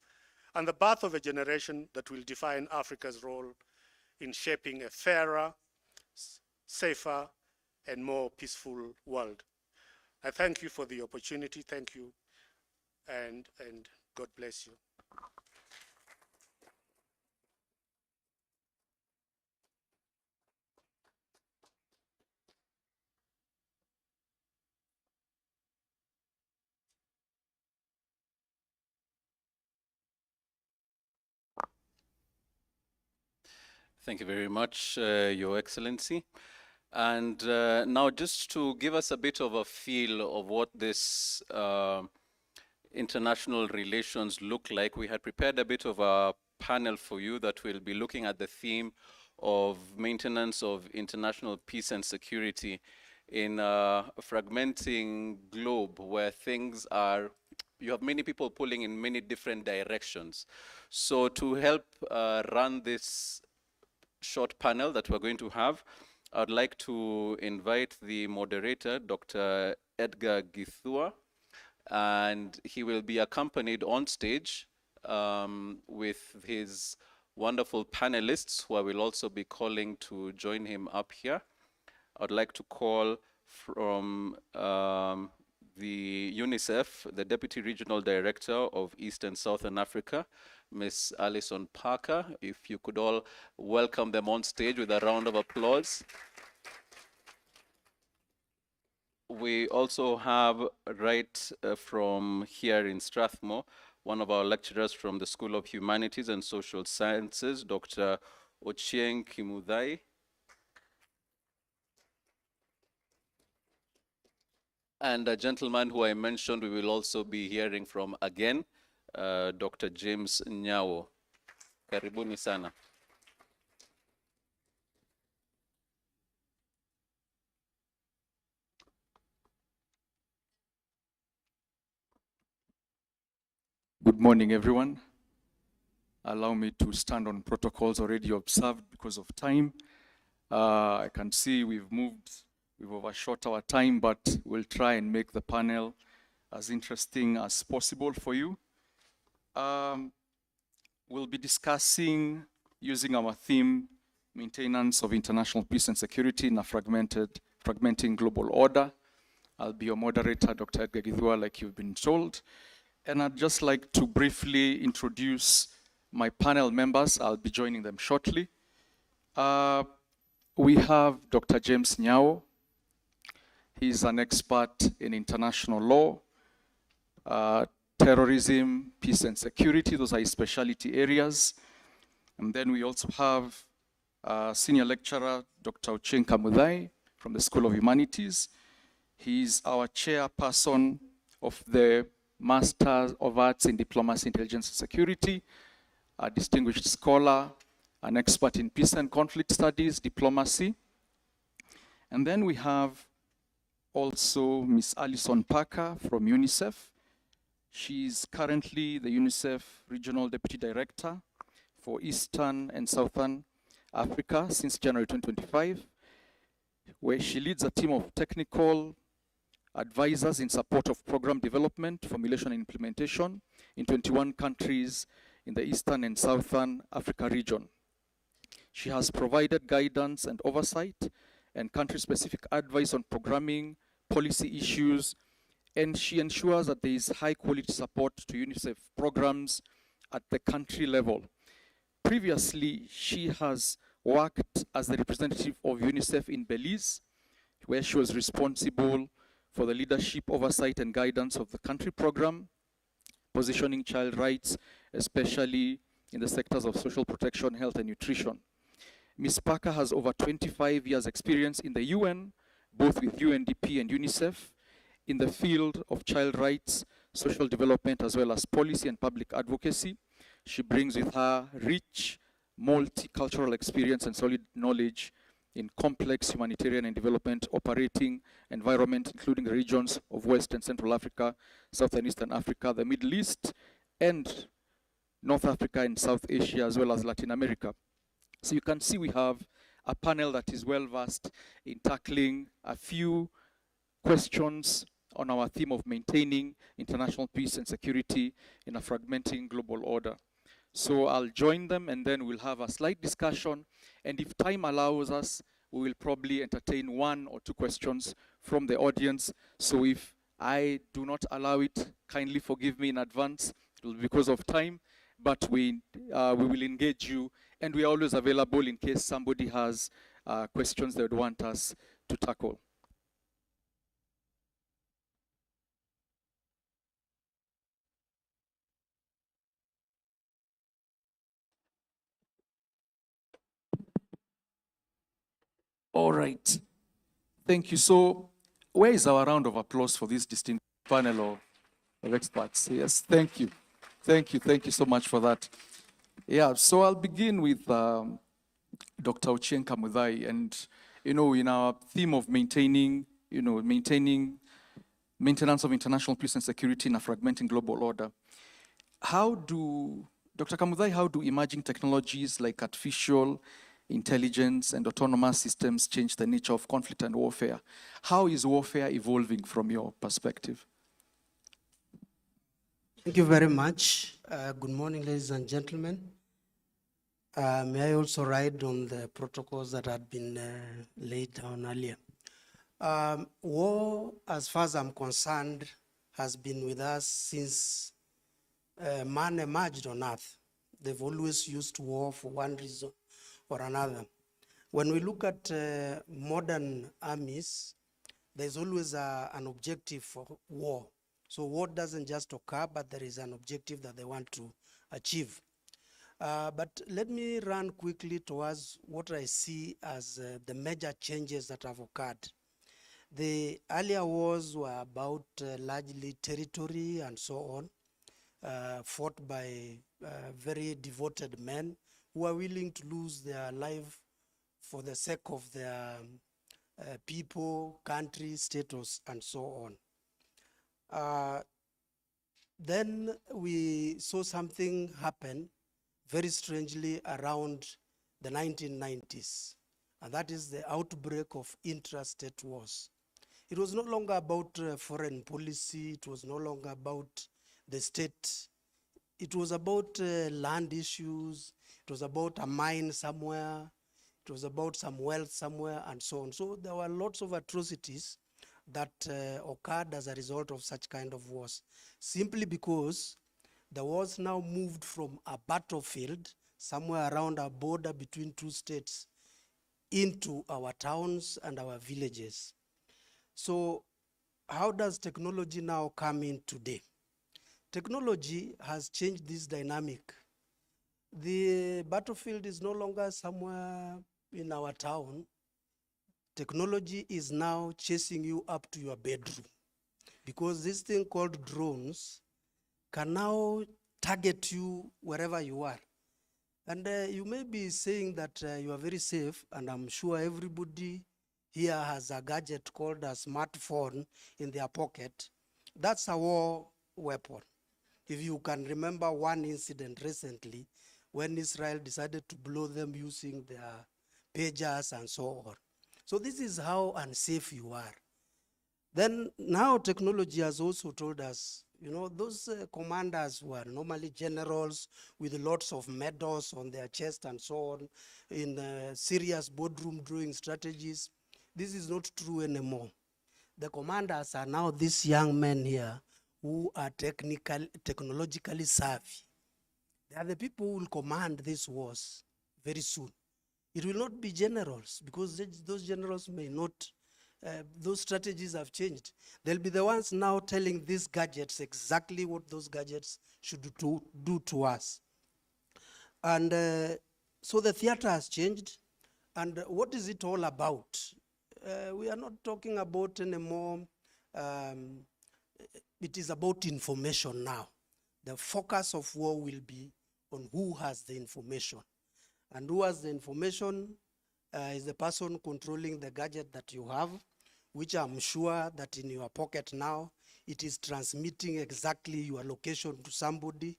and the birth of a generation that will define Africa's role in shaping a fairer, safer, and more peaceful world. I thank you for the opportunity. Thank you, and God bless you. Thank you very much, Your Excellency. And now just to give us a bit of a feel of what this international relations look like, we had prepared a bit of a panel for you that will be looking at the theme of maintenance of international peace and security in a fragmenting globe where things are, you have many people pulling in many different directions. So to help run this short panel that we're going to have, I'd like to invite the moderator, Dr. Edgar Githua, and he will be accompanied on stage with his wonderful panelists who I will also be calling to join him up here. I'd like to call from the UNICEF, the Deputy Regional Director of East and Southern Africa, Miss Alison Parker. If you could all welcome them on stage with a round of applause. We also have right from here in Strathmore, one of our lecturers from the School of Humanities and Social Sciences, Dr. Ochieng Kimudhai. And a gentleman who I mentioned we will also be hearing from again, Dr. James Nyawo. Karibuni sana. Good morning, everyone. Allow me to stand on protocols already observed because of time. I can see we've overshot our time, but we'll try and make the panel as interesting as possible for you. We'll be discussing, using our theme, maintenance of international peace and security in a fragmenting global order. I'll be your moderator, Dr. Edgar Githua, like you've been told. And I'd just like to briefly introduce my panel members. I'll be joining them shortly. We have Dr. James Nyawo. He's an expert in international law, terrorism, peace and security. Those are his specialty areas. And then we also have senior lecturer, Dr. Ochieng Kimudhai from the School of Humanities. He's our chairperson of the Master of Arts in Diplomacy, Intelligence and Security, a distinguished scholar, an expert in peace and conflict studies, diplomacy. And then we have also Miss Alison Parker from UNICEF. She's currently the UNICEF Regional Deputy Director for Eastern and Southern Africa since January 2025, where she leads a team of technical advisors in support of program development, formulation and implementation in 21 countries in the Eastern and Southern Africa region. She has provided guidance and oversight and country-specific advice on programming, policy issues, and she ensures that there is high-quality support to UNICEF programs at the country level. Previously, she has worked as the representative of UNICEF in Belize, where she was responsible for the leadership, oversight, and guidance of the country program, positioning child rights, especially in the sectors of social protection, health, and nutrition. Ms. Parker has over 25 years experience in the UN, both with UNDP and UNICEF, in the field of child rights, social development, as well as policy and public advocacy. She brings with her rich, multicultural experience and solid knowledge in complex humanitarian and development operating environment, including the regions of West and Central Africa, South and Eastern Africa, the Middle East, and North Africa and South Asia, as well as Latin America. So you can see we have a panel that is well versed in tackling a few questions on our theme of maintaining international peace and security in a fragmenting global order. So I'll join them and then we'll have a slight discussion. And if time allows us, we will probably entertain one or two questions from the audience. So if I do not allow it, kindly forgive me in advance. It will be because of time, but we will engage you. And we are always available in case somebody has questions they would want us to tackle. All right. Thank you. So where is our round of applause for this distinct panel of experts? Yes, thank you. Thank you. Thank you so much for that. Yeah, so I'll begin with Dr. Ochieng Kimudhai. And, in our theme of maintaining maintenance of international peace and security in a fragmenting global order, Dr. Kimudhai, how do emerging technologies like artificial intelligence and autonomous systems change the nature of conflict and warfare? How is warfare evolving from your perspective? Thank you very much. Good morning, ladies and gentlemen. May I also ride on the protocols that had been laid down earlier? War, as far as I'm concerned, has been with us since man emerged on earth. They've always used war for one reason or another. When we look at modern armies, there's always an objective for war. So war doesn't just occur, but there is an objective that they want to achieve. But let me run quickly towards what I see as the major changes that have occurred. The earlier wars were about largely territory and so on, fought by very devoted men who are willing to lose their life for the sake of their people, country, status, and so on. Then we saw something happen very strangely around the 1990s, and that is the outbreak of intrastate wars. It was no longer about foreign policy, it was no longer about the state, it was about land issues, it was about a mine somewhere, it was about some wealth somewhere, and so on. So there were lots of atrocities that occurred as a result of such kind of wars, simply because the wars now moved from a battlefield somewhere around a border between two states into our towns and our villages. So how does technology now come in today? Technology has changed this dynamic. The battlefield is no longer somewhere in our town. Technology is now chasing you up to your bedroom, because this thing called drones can now target you wherever you are. And you may be saying that you are very safe, and I'm sure everybody here has a gadget called a smartphone in their pocket. That's a war weapon. If you can remember one incident recently when Israel decided to blow them using their pagers and so on. So this is how unsafe you are. Then now technology has also told us, you know, those commanders were normally generals with lots of medals on their chest and so on, in serious boardroom drawing strategies. This is not true anymore. The commanders are now these young men here who are technologically savvy. They are the people who will command these wars very soon. It will not be generals, because those generals may not, those strategies have changed. They'll be the ones now telling these gadgets exactly what those gadgets should do to us. And so the theater has changed. And what is it all about? We are not talking about anymore, it is about information now. The focus of war will be on who has the information. And who has the information is the person controlling the gadget that you have, which I'm sure that in your pocket now, it is transmitting exactly your location to somebody.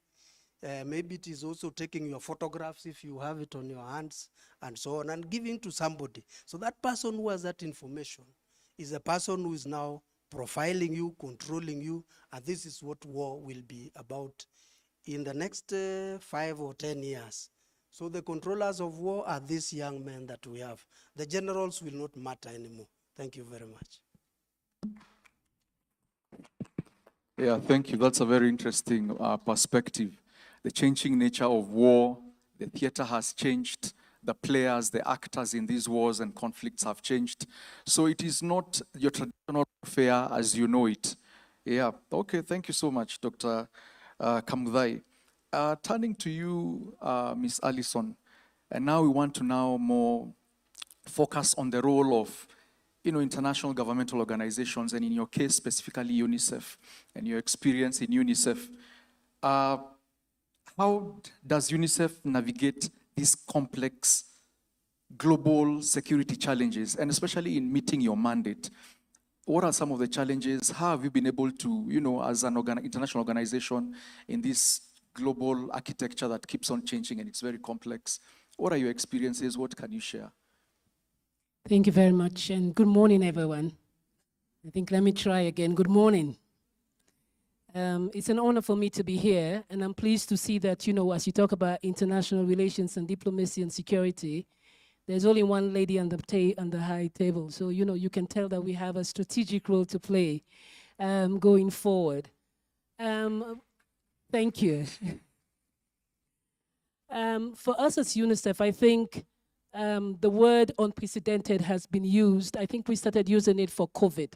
Maybe it is also taking your photographs if you have it on your hands and so on, and giving to somebody. So that person who has that information is a person who is now profiling you, controlling you, and this is what war will be about in the next 5 or 10 years. So the controllers of war are these young men that we have. The generals will not matter anymore. Thank you very much. Yeah, thank you. That's a very interesting perspective. The changing nature of war, the theater has changed, the players, the actors in these wars and conflicts have changed. So it is not your traditional warfare as you know it. Yeah, okay, thank you so much, Dr. Kamudhai. Turning to you, Ms. Allison, and now we want to now more focus on the role of international governmental organizations, and in your case, specifically UNICEF, and your experience in UNICEF. How does UNICEF navigate these complex global security challenges, and especially in meeting your mandate? What are some of the challenges? How have you been able to, as an international organization in this global architecture that keeps on changing and it's very complex? What are your experiences? What can you share? Thank you very much, and good morning, everyone. I think let me try again. Good morning. It's an honor for me to be here, and I'm pleased to see that, you know, as you talk about international relations and diplomacy and security, there's only one lady on the high table. So, you know, you can tell that we have a strategic role to play going forward. Thank you. For us as UNICEF, I think the word unprecedented has been used. I think we started using it for COVID.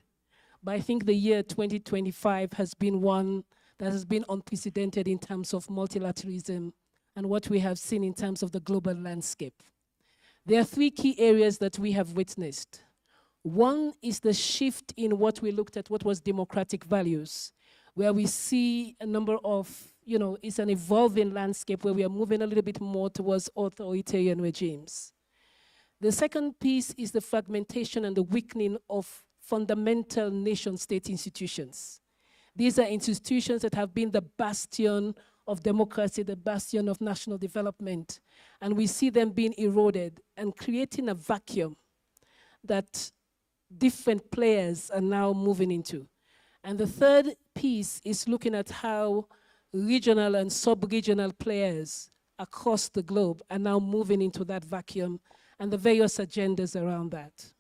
But I think the year 2025 has been one that has been unprecedented in terms of multilateralism and what we have seen in terms of the global landscape. There are three key areas that we have witnessed. One is the shift in what we looked at, what was democratic values, where we see a number of, you know, it's an evolving landscape where we are moving a little bit more towards authoritarian regimes. The second piece is the fragmentation and the weakening of fundamental nation-state institutions. These are institutions that have been the bastion of democracy, the bastion of national development, and we see them being eroded and creating a vacuum that different players are now moving into. And the third piece is looking at how regional and sub-regional players across the globe are now moving into that vacuum and the various agendas around that.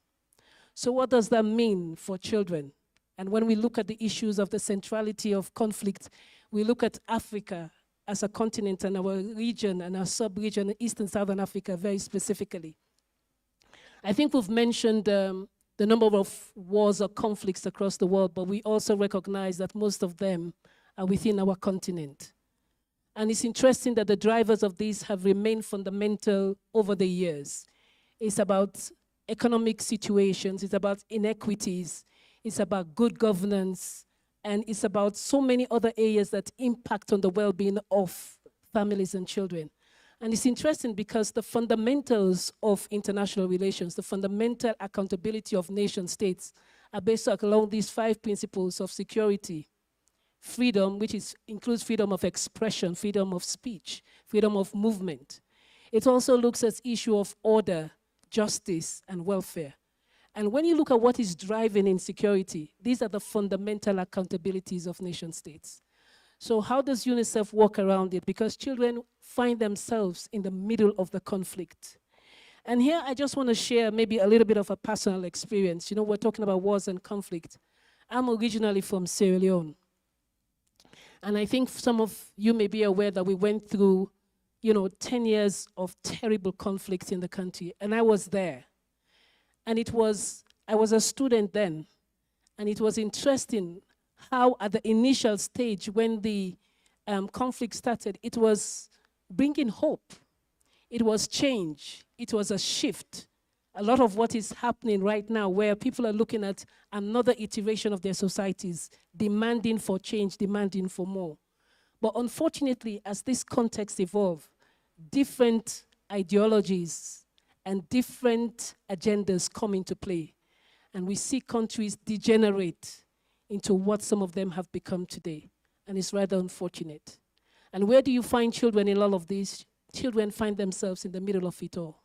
So what does that mean for children? And when we look at the issues of the centrality of conflict, we look at Africa as a continent and our region and our sub-region, East and Southern Africa very specifically. I think we've mentioned the number of wars or conflicts across the world, but we also recognize that most of them are within our continent. And it's interesting that the drivers of these have remained fundamental over the years. It's about economic situations, it's about inequities, it's about good governance, and it's about so many other areas that impact on the well-being of families and children. And it's interesting because the fundamentals of international relations, the fundamental accountability of nation states are based along these 5 principles of security, freedom, which includes freedom of expression, freedom of speech, freedom of movement. It also looks at issue of order, justice, and welfare. And when you look at what is driving insecurity, these are the fundamental accountabilities of nation states. So how does UNICEF work around it? Because children find themselves in the middle of the conflict. And here I just want to share maybe a little bit of a personal experience. You know, we're talking about wars and conflict. I'm originally from Sierra Leone. And I think some of you may be aware that we went through, you know, 10 years of terrible conflict in the country, and I was there. And I was a student then, and it was interesting how at the initial stage when the conflict started, it was bringing hope. It was change. It was a shift. A lot of what is happening right now where people are looking at another iteration of their societies, demanding for change, demanding for more. But unfortunately, as this context evolved, different ideologies and different agendas come into play. And we see countries degenerate into what some of them have become today. And it's rather unfortunate. And where do you find children in all of this? Children find themselves in the middle of it all.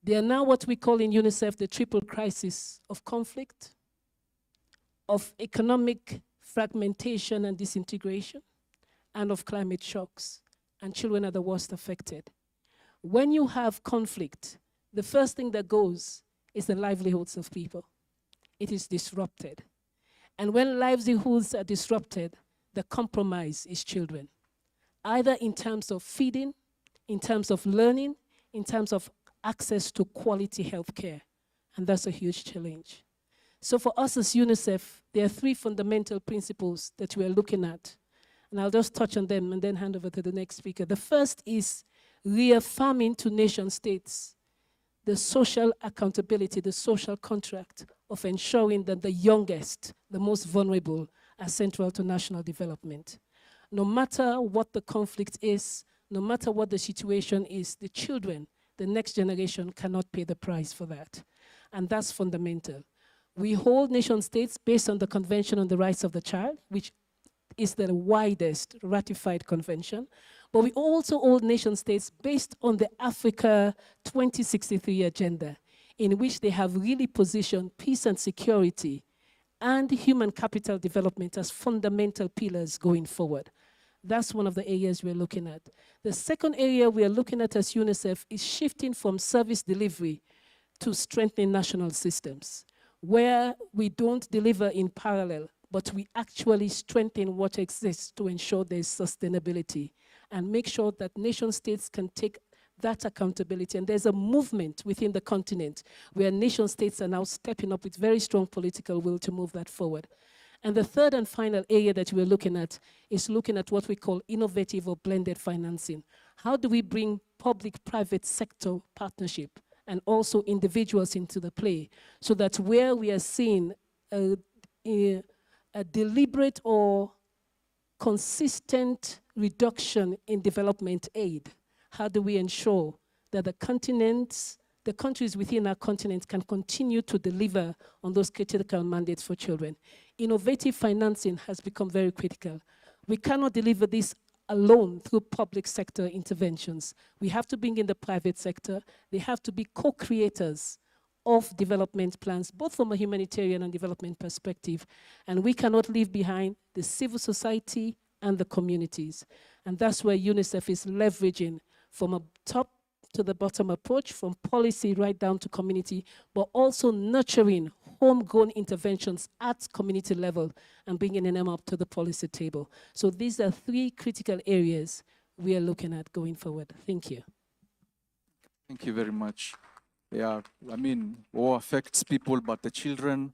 They are now what we call in UNICEF the triple crisis of conflict, of economic fragmentation and disintegration, and of climate shocks. And children are the worst affected. When you have conflict, the first thing that goes is the livelihoods of people. It is disrupted. And when livelihoods are disrupted, the compromise is children, either in terms of feeding, in terms of learning, in terms of access to quality health care. And that's a huge challenge. So for us as UNICEF, there are 3 fundamental principles that we are looking at. And I'll just touch on them and then hand over to the next speaker. The first is reaffirming to nation states the social accountability, the social contract of ensuring that the youngest, the most vulnerable, are central to national development. No matter what the conflict is, no matter what the situation is, the children, the next generation cannot pay the price for that. And that's fundamental. We hold nation states based on the Convention on the Rights of the Child, which is the widest ratified convention, but we also hold nation states based on the Africa 2063 agenda, in which they have really positioned peace and security and human capital development as fundamental pillars going forward. That's one of the areas we're looking at. The second area we are looking at as UNICEF is shifting from service delivery to strengthening national systems, where we don't deliver in parallel, but we actually strengthen what exists to ensure there's sustainability and make sure that nation states can take that accountability. And there's a movement within the continent where nation states are now stepping up with very strong political will to move that forward. And the third and final area that we're looking at is looking at what we call innovative or blended financing. How do we bring public-private sector partnership and also individuals into the play so that where we are seeing a deliberate or consistent reduction in development aid, how do we ensure that the countries within our continent can continue to deliver on those critical mandates for children? Innovative financing has become very critical. We cannot deliver this alone through public sector interventions. We have to bring in the private sector. They have to be co-creators of development plans, both from a humanitarian and development perspective. And we cannot leave behind the civil society and the communities. And that's where UNICEF is leveraging from a top to the bottom approach, from policy right down to community, but also nurturing homegrown interventions at community level and bringing them up to the policy table. So these are three critical areas we are looking at going forward. Thank you. Thank you very much. Yeah, I mean, war affects people, but the children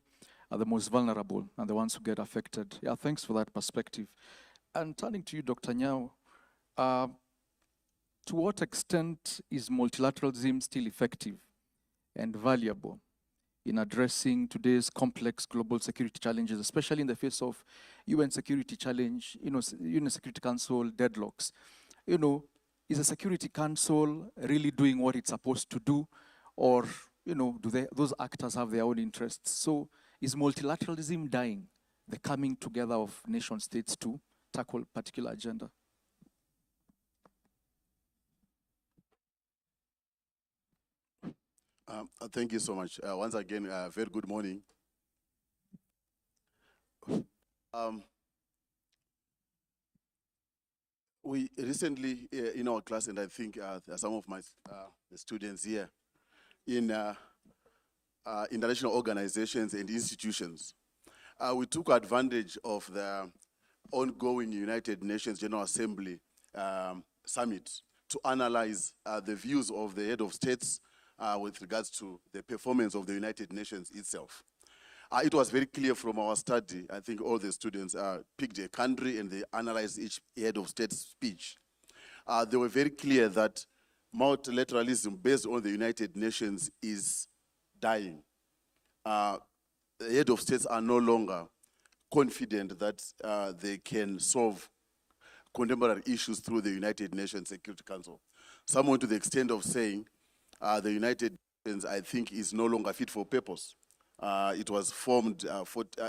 are the most vulnerable and the ones who get affected. Yeah, thanks for that perspective. And turning to you, Dr. Nyao, to what extent is multilateralism still effective and valuable in addressing today's complex global security challenges, especially in the face of UN Security Challenge, UN Security Council deadlocks? Is the Security Council really doing what it's supposed to do? Or, do those actors have their own interests? So is multilateralism dying, the coming together of nation states to tackle a particular agenda? Thank you so much. Once again, very good morning. We recently, in our class, and I think some of my the students here, in international organizations and institutions, we took advantage of the ongoing United Nations General Assembly summit to analyze the views of the head of states with regards to the performance of the United Nations itself. It was very clear from our study. I think all the students picked a country and they analyzed each head of state speech. They were very clear that multilateralism based on the United Nations is dying. The head of states are no longer confident that they can solve contemporary issues through the United Nations Security Council. Some went to the extent of saying the United Nations, I think, is no longer fit for purpose. It was formed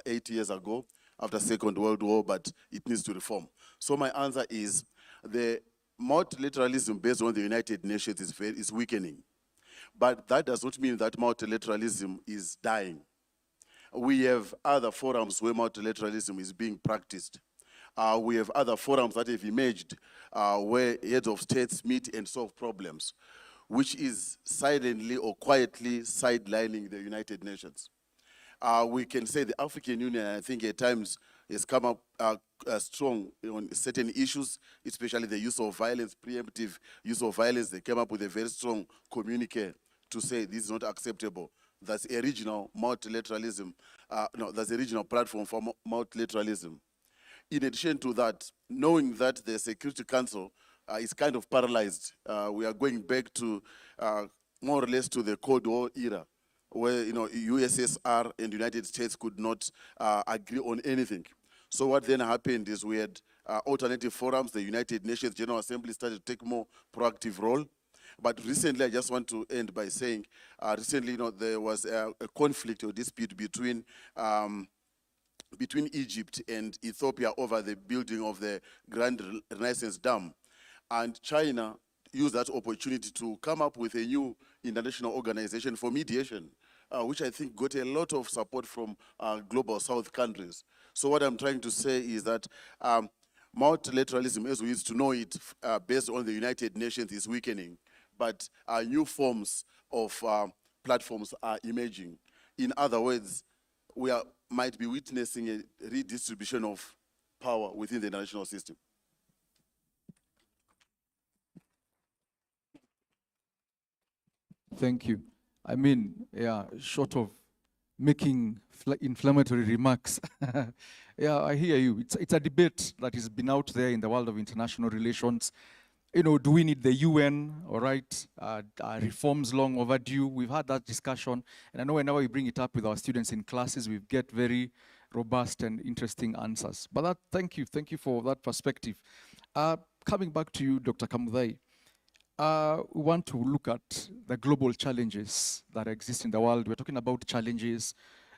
8 years ago after Second World War, but it needs to reform. So my answer is the multilateralism based on the United Nations is weakening. But that does not mean that multilateralism is dying. We have other forums where multilateralism is being practiced. We have other forums that have emerged where heads of states meet and solve problems, which is silently or quietly sidelining the United Nations. We can say the African Union, I think at times, has come up strong on certain issues, especially the use of violence, preemptive use of violence. They came up with a very strong communique to say this is not acceptable. That's a regional multilateralism. That's a regional platform for multilateralism. In addition to that, knowing that the Security Council is kind of paralyzed, we are going back to more or less to the Cold War era, where USSR and United States could not agree on anything. So what then happened is we had alternative forums. The United Nations General Assembly started to take more proactive role. But recently, I just want to end by saying, recently, there was a conflict or dispute between Egypt and Ethiopia over the building of the Grand Renaissance Dam. And China used that opportunity to come up with a new international organization for mediation which I think got a lot of support from global South countries. So what I'm trying to say is that multilateralism, as we used to know it, based on the United Nations, is weakening, but new forms of platforms are emerging. In other words, we might be witnessing a redistribution of power within the international system. Thank you. I mean, yeah, short of making inflammatory remarks, yeah, I hear you. It's a debate that has been out there in the world of international relations. You know, do we need the UN, all right? Are reforms long overdue? We've had that discussion. And I know whenever we bring it up with our students in classes, we get very robust and interesting answers. But thank you for that perspective. Coming back to you, Dr. Kamudhai, we want to look at the global challenges that exist in the world. We're talking about challenges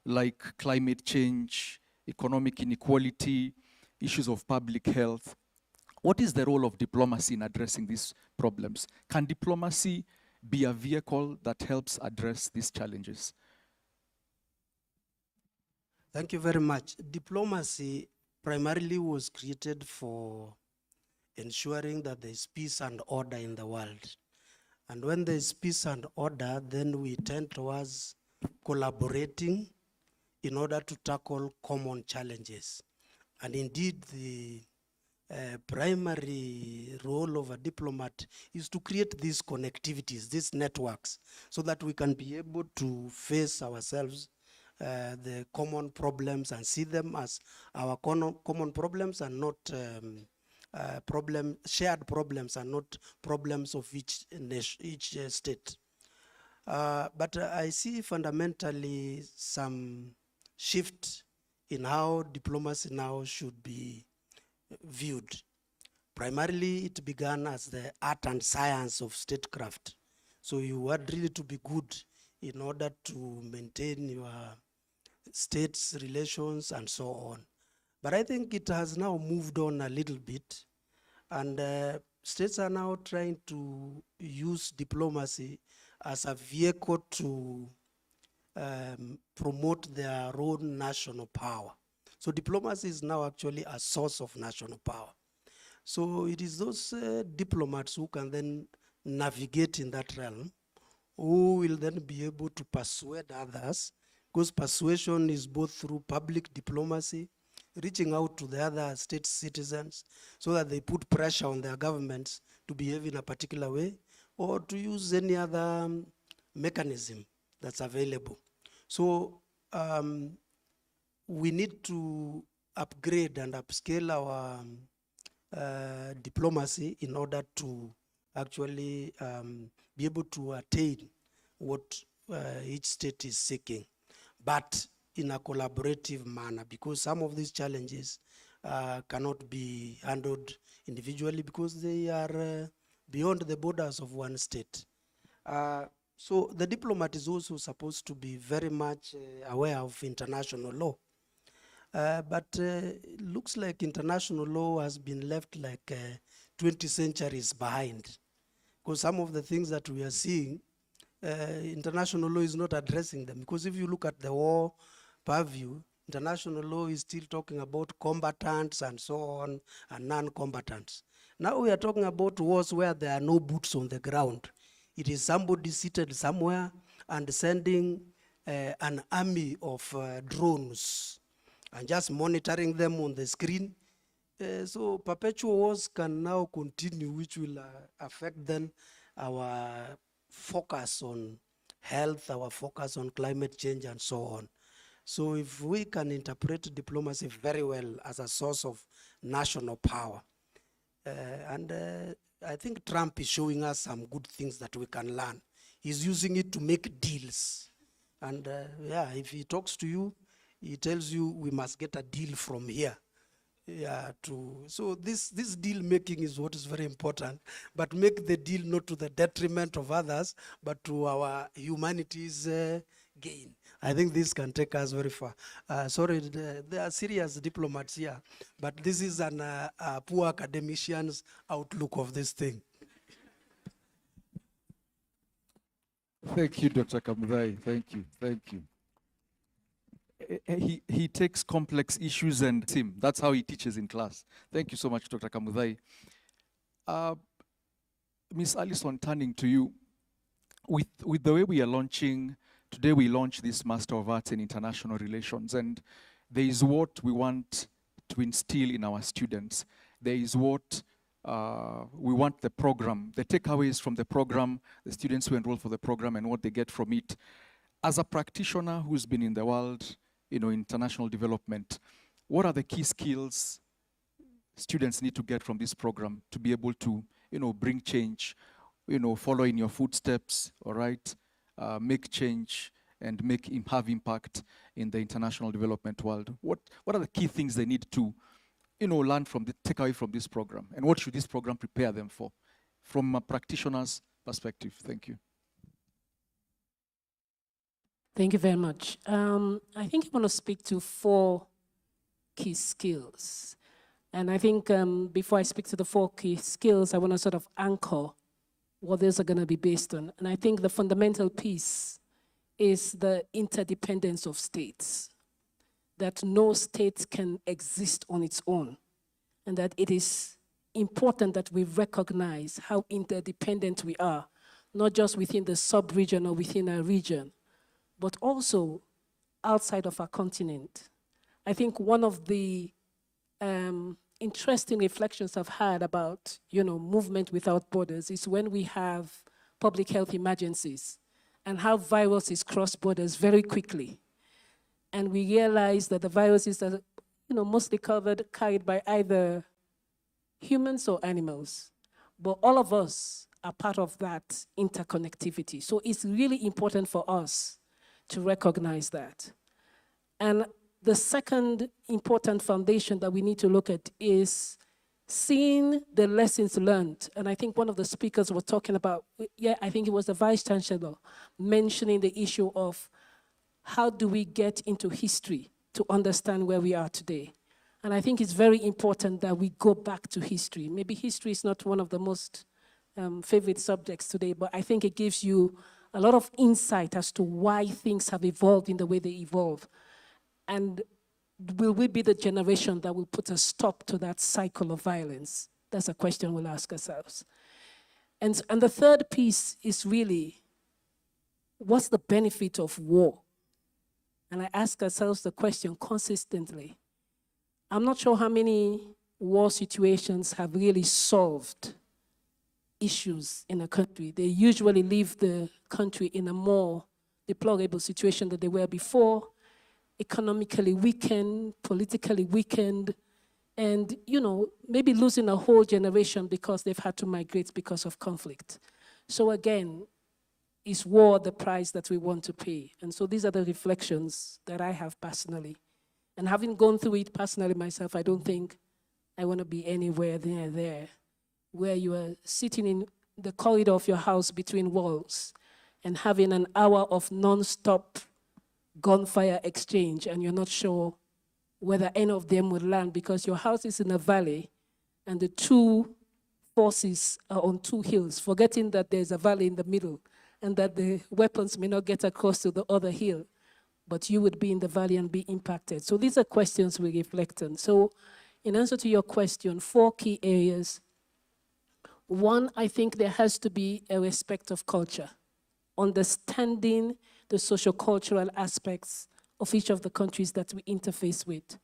like climate change, economic inequality, issues of public health. What is the role of diplomacy in addressing these problems? Can diplomacy be a vehicle that helps address these challenges? Thank you very much. Diplomacy primarily was created for ensuring that there is peace and order in the world. And when there is peace and order, then we tend towards collaborating in order to tackle common challenges. And indeed, the primary role of a diplomat is to create these connectivities, these networks, so that we can be able to face ourselves the common problems and see them as our common problems and not shared problems and not problems of each state. But I see fundamentally some shift in how diplomacy now should be viewed. Primarily, it began as the art and science of statecraft. So you had really to be good in order to maintain your states' relations and so on. But I think it has now moved on a little bit, and states are now trying to use diplomacy as a vehicle to promote their own national power. So diplomacy is now actually a source of national power. So it is those diplomats who can then navigate in that realm, who will then be able to persuade others, because persuasion is both through public diplomacy, reaching out to the other state citizens so that they put pressure on their governments to behave in a particular way, or to use any other mechanism that's available. So we need to upgrade and upscale our diplomacy in order to actually be able to attain what each state is seeking, but in a collaborative manner, because some of these challenges cannot be handled individually because they are beyond the borders of one state. So the diplomat is also supposed to be very much aware of international law. But it looks like international law has been left like 20 centuries behind, because some of the things that we are seeing, international law is not addressing them. Because if you look at the war purview, international law is still talking about combatants and so on, and non-combatants. Now we are talking about wars where there are no boots on the ground. It is somebody seated somewhere and sending an army of drones and just monitoring them on the screen. So perpetual wars can now continue, which will affect then our focus on health, our focus on climate change, and so on. So if we can interpret diplomacy very well as a source of national power, and I think Trump is showing us some good things that we can learn. He's using it to make deals. And yeah, if he talks to you, he tells you we must get a deal from here. Yeah, so this deal making is what is very important, but make the deal not to the detriment of others, but to our humanity's gain. I think this can take us very far. Sorry, there are serious diplomats here, but this is a poor academician's outlook of this thing. Thank you, Dr. Kamudhai. Thank you. Thank you. He takes complex issues and that's how he teaches in class. Thank you so much, Dr. Kamudhai. Miss Allison, turning to you, with the way we are launching, today we launch this Master of Arts in International Relations, and there is what we want to instill in our students. There is what we want the program, the takeaways from the program, the students who enroll for the program and what they get from it. As a practitioner who's been in the world, international development, what are the key skills students need to get from this program to be able to, bring change, follow in your footsteps, all right, make change and have impact in the international development world? What are the key things they need to, learn from take away from this program? And what should this program prepare them for from a practitioner's perspective? Thank you. Thank you very much. I think I want to speak to 4 key skills. And I think before I speak to the 4 key skills, I want to sort of anchor what those are going to be based on. And I think the fundamental piece is the interdependence of states, that no state can exist on its own, and that it is important that we recognize how interdependent we are, not just within the sub-region or within our region, but also outside of our continent. I think one of the interesting reflections I've had about, movement without borders is when we have public health emergencies and how viruses cross borders very quickly. And we realize that the viruses are, mostly carried by either humans or animals. But all of us are part of that interconnectivity. So it's really important for us to recognize that. And the second important foundation that we need to look at is seeing the lessons learned. And I think one of the speakers was talking about, I think it was the Vice Chancellor, mentioning the issue of how do we get into history to understand where we are today. And I think it's very important that we go back to history. Maybe history is not one of the most favorite subjects today, but I think it gives you a lot of insight as to why things have evolved in the way they evolve. And will we be the generation that will put a stop to that cycle of violence? That's a question we'll ask ourselves. And the third piece is really, what's the benefit of war? And I ask ourselves the question consistently. I'm not sure how many war situations have really solved issues in a country. They usually leave the country in a more deplorable situation than they were before, economically weakened, politically weakened, and maybe losing a whole generation because they've had to migrate because of conflict. So again, is war the price that we want to pay? And so these are the reflections that I have personally. And having gone through it personally myself, I don't think I want to be anywhere near there, where you are sitting in the corridor of your house between walls and having an hour of non-stop gunfire exchange, and you're not sure whether any of them will land because your house is in a valley and the 2 forces are on 2 hills, forgetting that there's a valley in the middle and that the weapons may not get across to the other hill, but you would be in the valley and be impacted. So these are questions we reflect on. So in answer to your question, 4 key areas. 1, I think there has to be a respect of culture, understanding the socio-cultural aspects of each of the countries that we interface with.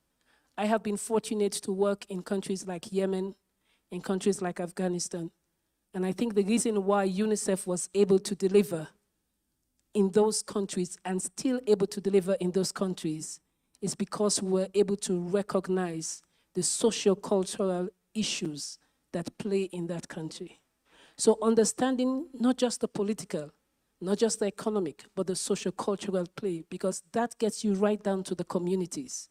I have been fortunate to work in countries like Yemen, in countries like Afghanistan. And I think the reason why UNICEF was able to deliver in those countries and still able to deliver in those countries is because we were able to recognize the socio-cultural issues that play in that country. So understanding not just the political, not just the economic, but the socio-cultural play, because that gets you right down to the communities.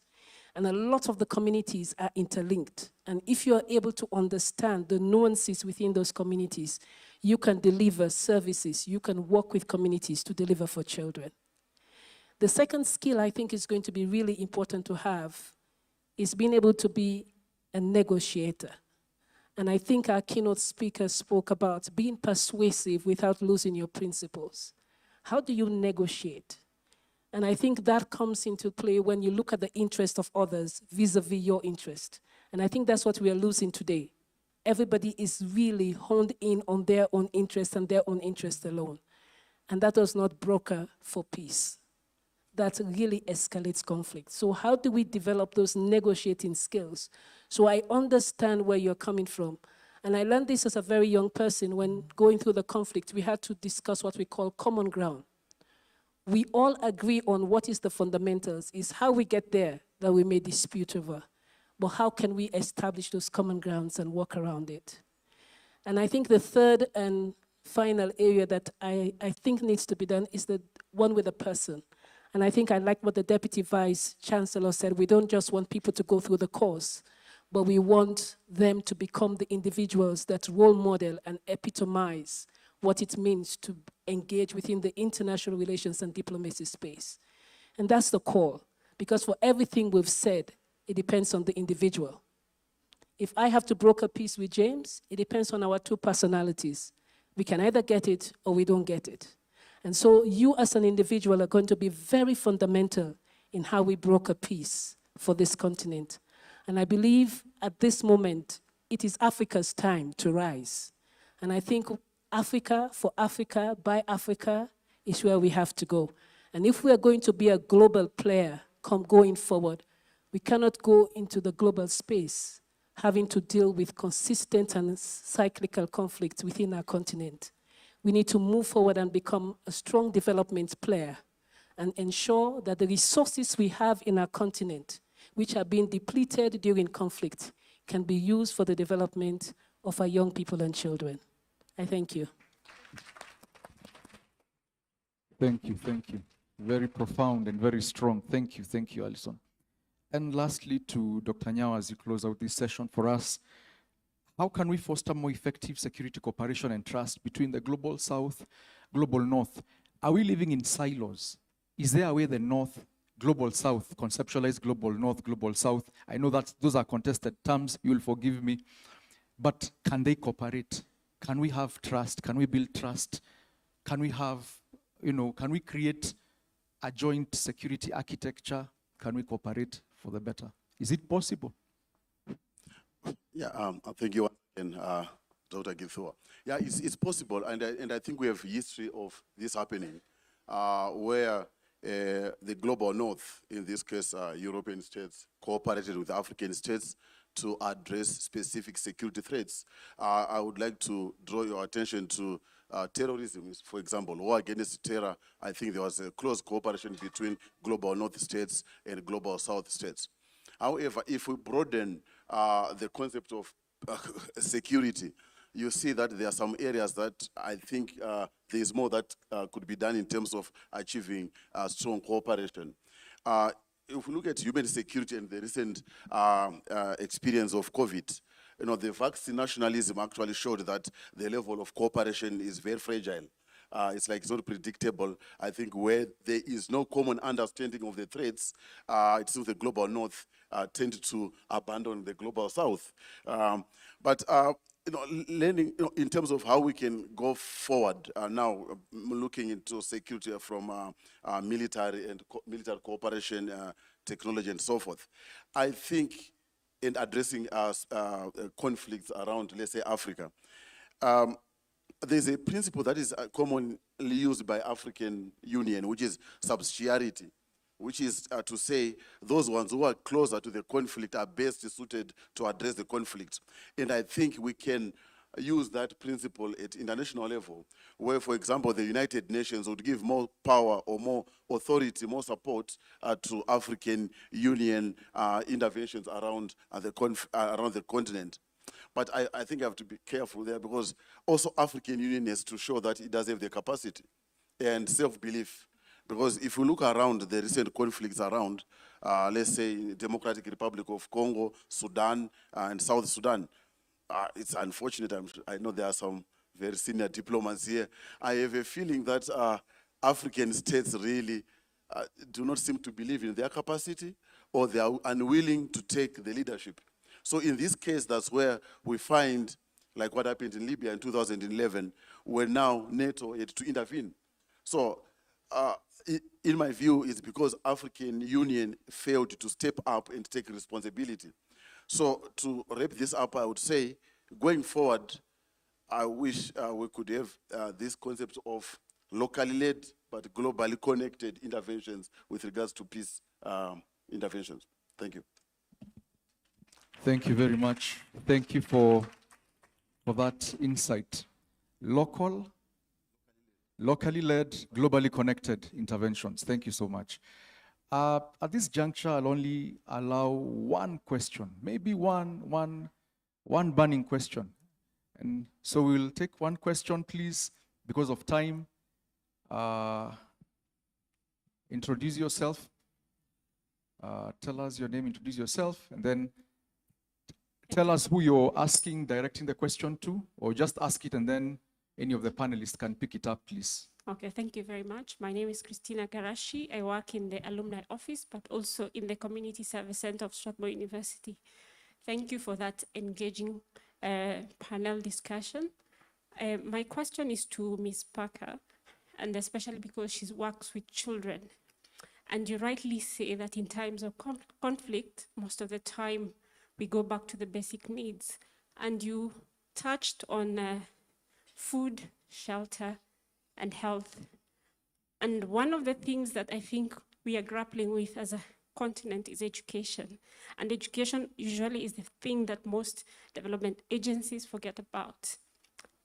And a lot of the communities are interlinked. And if you're able to understand the nuances within those communities, you can deliver services, you can work with communities to deliver for children. The second skill I think is going to be really important to have is being able to be a negotiator. And I think our keynote speaker spoke about being persuasive without losing your principles. How do you negotiate? And I think that comes into play when you look at the interest of others vis-a-vis your interest. And I think that's what we are losing today. Everybody is really honed in on their own interest and their own interest alone. And that does not broker for peace. That really escalates conflict. So how do we develop those negotiating skills? So I understand where you're coming from. And I learned this as a very young person. When going through the conflict, we had to discuss what we call common ground. We all agree on what is the fundamentals. It's how we get there that we may dispute over. But how can we establish those common grounds and work around it? And I think the third and final area that I think needs to be done is the one with the person. And I think I like what the Deputy Vice Chancellor said. We don't just want people to go through the course, but we want them to become the individuals that role model and epitomize what it means to engage within the international relations and diplomacy space. And that's the core, because for everything we've said, it depends on the individual. If I have to broker peace with James, it depends on our two personalities. We can either get it or we don't get it. And so you as an individual are going to be very fundamental in how we broker peace for this continent. And I believe at this moment, it is Africa's time to rise. And I think Africa, for Africa, by Africa, is where we have to go. And if we are going to be a global player going forward, we cannot go into the global space having to deal with consistent and cyclical conflicts within our continent. We need to move forward and become a strong development player and ensure that the resources we have in our continent, which are being depleted during conflict, can be used for the development of our young people and children. I thank you. Thank you, thank you. Very profound and very strong. Thank you, Alison. And lastly, to Dr. Nyao, as you close out this session for us, how can we foster more effective security cooperation and trust between the global south, global north? Are we living in silos? Is there a way the north, global south, conceptualize global north, global south? I know that those are contested terms, you will forgive me. But can they cooperate? Can we have trust? Can we build trust? Can we have, can we create a joint security architecture? Can we cooperate for the better? Is it possible? Yeah, thank you once again, Dr. Githua. Yeah, it's possible, and I think we have history of this happening, where the global north, in this case, European states, cooperated with African states to address specific security threats. I would like to draw your attention to terrorism, for example, war against terror. I think there was a close cooperation between global north states and global south states. However, if we broaden the concept of security, you see that there are some areas that I think there is more that could be done in terms of achieving strong cooperation. If we look at human security and the recent experience of COVID, the vaccine nationalism actually showed that the level of cooperation is very fragile. It's like it's not predictable. I think where there is no common understanding of the threats, it seems the global north tend to abandon the global south. Learning in terms of how we can go forward now, looking into security from military and military cooperation, technology, and so forth. I think in addressing conflicts around, let's say, Africa, there's a principle that is commonly used by African Union, which is subsidiarity, which is to say those ones who are closer to the conflict are best suited to address the conflict. And I think we can use that principle at international level, where, for example, the United Nations would give more power or more authority, more support to African Union interventions around the continent. But I think I have to be careful there, because also African Union has to show that it does have the capacity and self-belief. Because if we look around the recent conflicts around, let's say Democratic Republic of Congo, Sudan, and South Sudan, it's unfortunate. I know there are some very senior diplomats here. I have a feeling that African states really do not seem to believe in their capacity, or they are unwilling to take the leadership. So in this case, that's where we find, like what happened in Libya in 2011, where now NATO had to intervene. So in my view, is because African Union failed to step up and take responsibility. So to wrap this up, I would say, going forward, I wish we could have this concept of locally led but globally connected interventions with regards to peace interventions. Thank you. Thank you very much. Thank you for that insight. Locally led, globally connected interventions. Thank you so much. At this juncture, I'll only allow one question, maybe one burning question. And so we'll take one question, please, because of time. Introduce yourself. Tell us your name, introduce yourself, and then tell us who you're asking, directing the question to, or just ask it and then any of the panelists can pick it up, please. Okay, thank you very much. My name is Christina Garashi. I work in the alumni office, but also in the Community Service Center of Strathmore University. Thank you for that engaging panel discussion. My question is to Ms. Parker, and especially because she works with children. And you rightly say that in times of conflict, most of the time we go back to the basic needs. And you touched on food, shelter, and health. And one of the things that I think we are grappling with as a continent is education. And education usually is the thing that most development agencies forget about.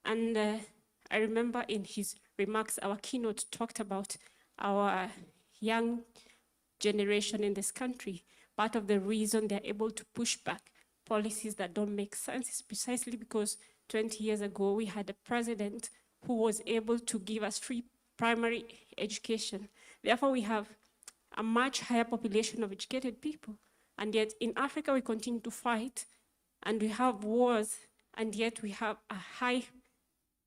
And I remember in his remarks, our keynote talked about our young generation in this country. Part of the reason they're able to push back policies that don't make sense is precisely because 20 years ago, we had a president who was able to give us free primary education. Therefore, we have a much higher population of educated people. And yet in Africa, we continue to fight and we have wars, and yet we have a high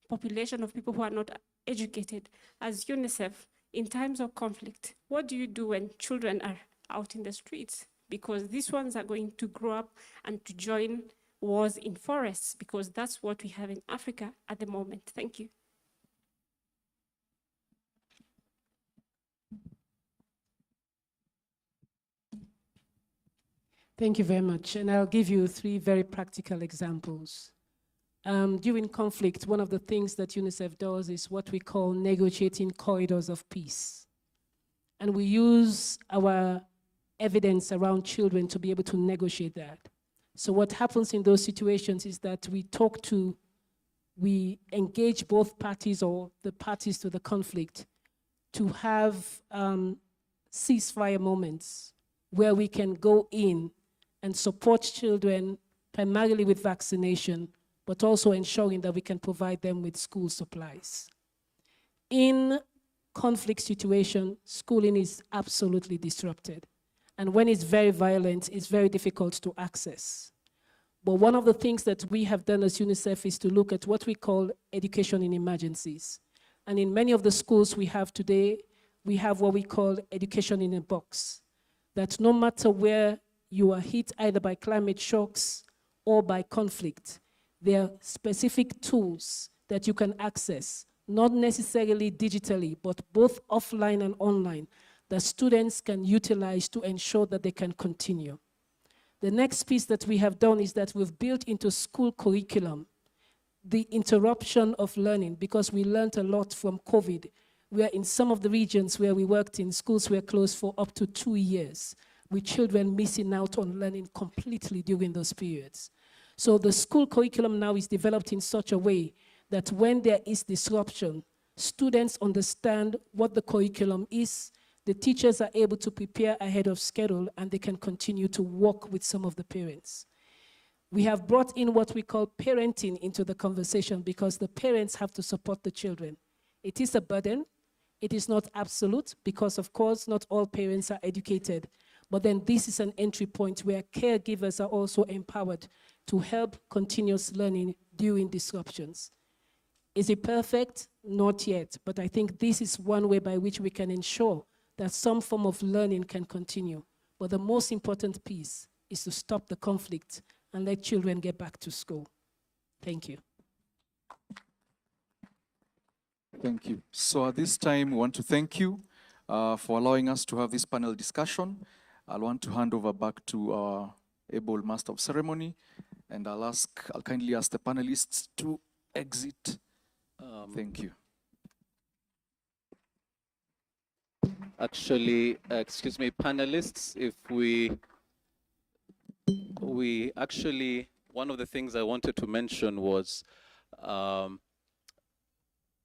population of people who are not educated. As UNICEF, in times of conflict, what do you do when children are out in the streets? Because these ones are going to grow up and to join wars in forests, because that's what we have in Africa at the moment. Thank you. Thank you very much. And I'll give you 3 very practical examples. During conflict, one of the things that UNICEF does is what we call negotiating corridors of peace. And we use our evidence around children to be able to negotiate that. So what happens in those situations is that we engage both parties or the parties to the conflict to have ceasefire moments where we can go in and support children primarily with vaccination, but also ensuring that we can provide them with school supplies. In conflict situation, schooling is absolutely disrupted. And when it's very violent, it's very difficult to access. But one of the things that we have done as UNICEF is to look at what we call education in emergencies. And in many of the schools we have today, we have what we call education in a box. That no matter where you are hit either by climate shocks or by conflict, there are specific tools that you can access, not necessarily digitally, but both offline and online, that students can utilize to ensure that they can continue. The next piece that we have done is that we've built into school curriculum the interruption of learning, because we learned a lot from COVID, where in some of the regions where we worked in, schools were closed for up to 2 years, with children missing out on learning completely during those periods. So the school curriculum now is developed in such a way that when there is disruption, students understand what the curriculum is, the teachers are able to prepare ahead of schedule, and they can continue to work with some of the parents. We have brought in what we call parenting into the conversation, because the parents have to support the children. It is a burden. It is not absolute, because of course not all parents are educated. But then this is an entry point where caregivers are also empowered to help continuous learning during disruptions. Is it perfect? Not yet. But I think this is one way by which we can ensure that some form of learning can continue. But the most important piece is to stop the conflict and let children get back to school. Thank you. Thank you. So at this time, we want to thank you for allowing us to have this panel discussion. I'll want to hand over back to our able Master of Ceremony, and I'll kindly ask the panelists to exit. Thank you. Actually, excuse me, panelists, if we actually, one of the things I wanted to mention was,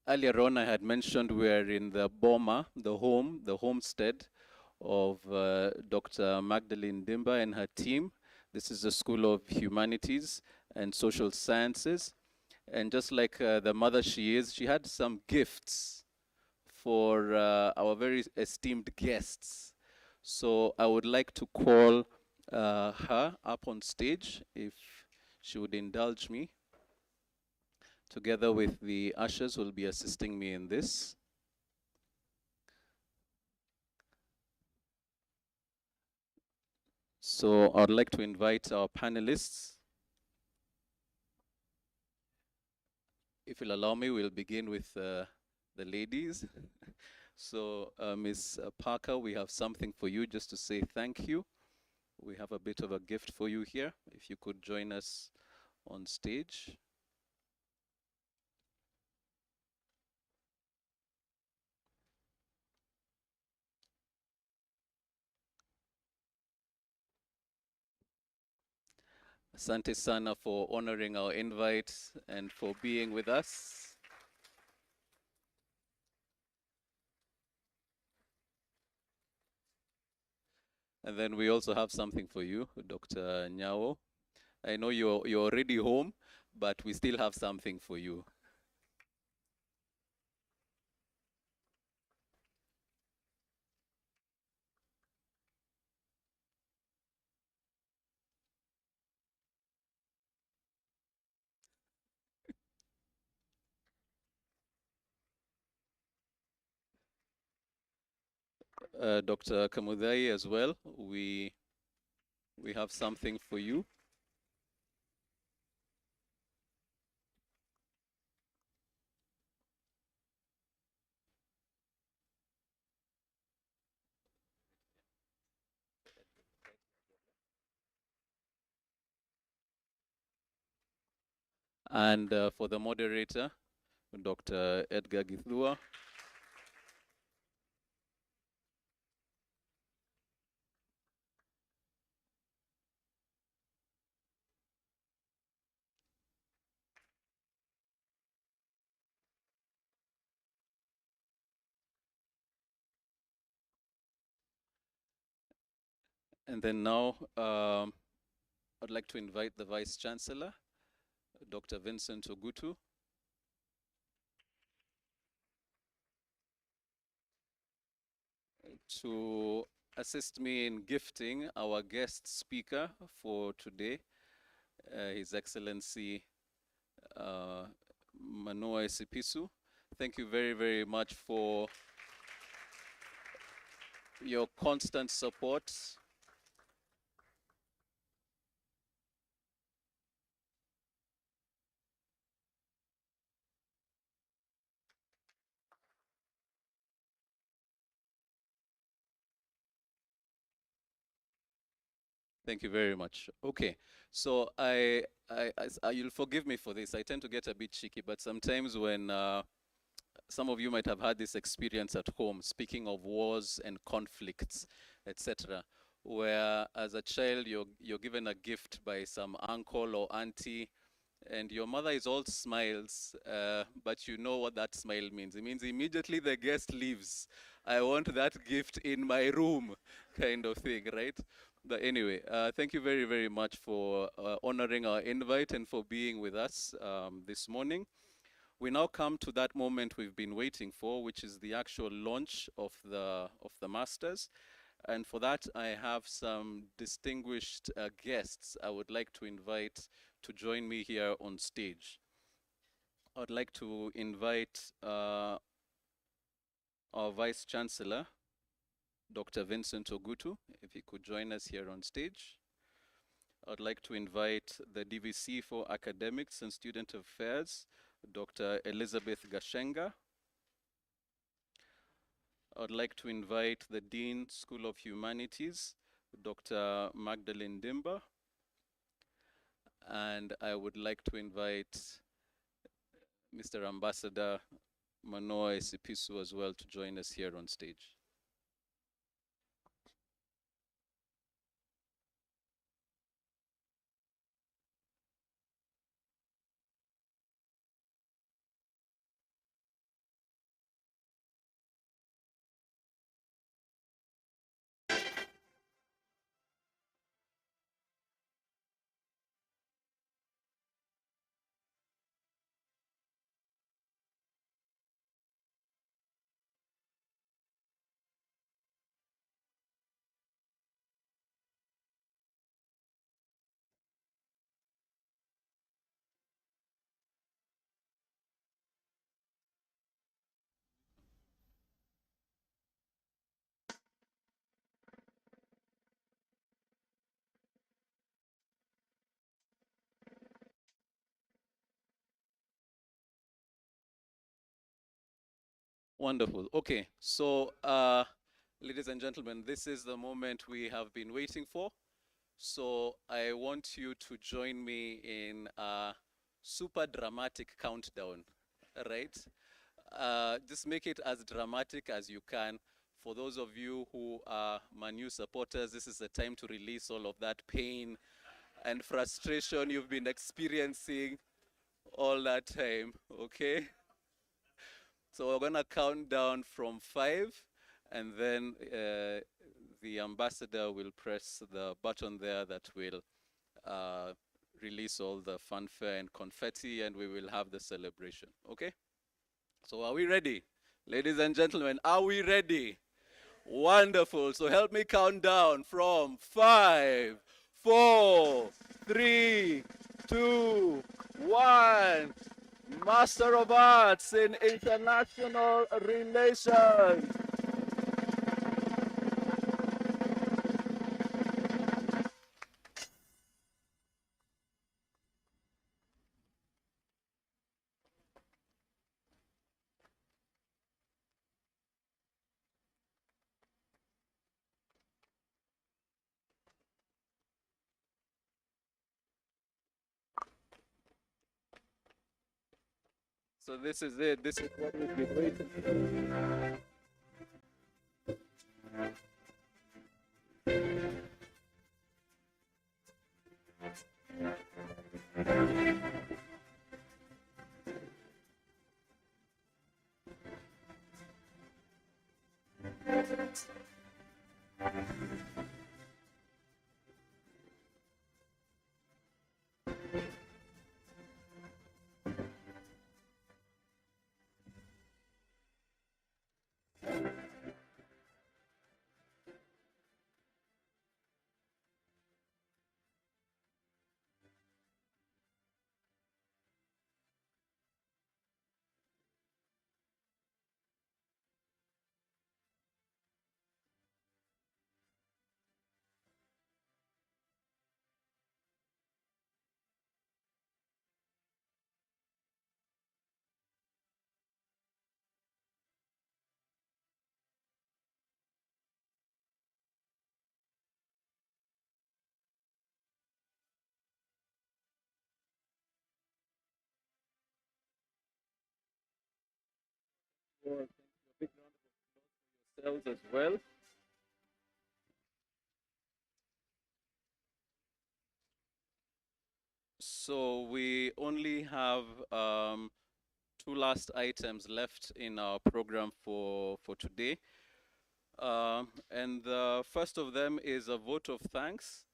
earlier on I had mentioned we're in the Boma, the homestead of Dr. Magdalene Dimba and her team. This is the School of Humanities and Social Sciences. And just like the mother she is, she had some gifts for our very esteemed guests. So I would like to call her up on stage, if she would indulge me, together with the ushers who will be assisting me in this. So I'd like to invite our panelists. If you'll allow me, we'll begin with the ladies. So Ms. Parker, we have something for you just to say thank you. We have a bit of a gift for you here. If you could join us on stage. Asante sana for honoring our invite and for being with us. And then we also have something for you, Dr. Nyao. I know you're already home, but we still have something for you. Dr. Kamudai as well, we have something for you. And for the moderator, Dr. Edgar Githua. And then now, I'd like to invite the Vice Chancellor, Dr. Vincent Ogutu, to assist me in gifting our guest speaker for today, His Excellency Manoa Esipisu. Thank you very, very much for your constant support. Thank you very much. Okay, so you'll forgive me for this. I tend to get a bit cheeky, but sometimes when some of you might have had this experience at home, speaking of wars and conflicts, etc., where as a child you're given a gift by some uncle or auntie, and your mother is all smiles, but you know what that smile means. It means immediately the guest leaves, I want that gift in my room, kind of thing, right? But anyway, thank you very, very much for honoring our invite and for being with us this morning. We now come to that moment we've been waiting for, which is the actual launch of the Masters. And for that, I have some distinguished guests I would like to invite to join me here on stage. I'd like to invite our Vice Chancellor, Dr. Vincent Ogutu, if he could join us here on stage. I'd like to invite the DVC for Academics and Student Affairs, Dr. Elizabeth Gashenga. I'd like to invite the Dean, School of Humanities, Dr. Magdalene Dimba. And I would like to invite Mr. Ambassador Manoa Esipisu as well to join us here on stage. Wonderful. Okay, so ladies and gentlemen, this is the moment we have been waiting for. So I want you to join me in a super dramatic countdown, right? Just make it as dramatic as you can. For those of you who are Manu supporters, this is the time to release all of that pain and frustration you've been experiencing all that time, okay? So we're gonna count down from 5, and then the ambassador will press the button there that will release all the fanfare and confetti, and we will have the celebration, okay? So are we ready? Ladies and gentlemen, are we ready? Wonderful. So help me count down from 5, 4, 3, 2, 1. Master of Arts in International Relations. So this is it. This is what we've been waiting for. A big round of applause for yourselves as well. So we only have 2 last items left in our program for today. And the first of them is a vote of thanks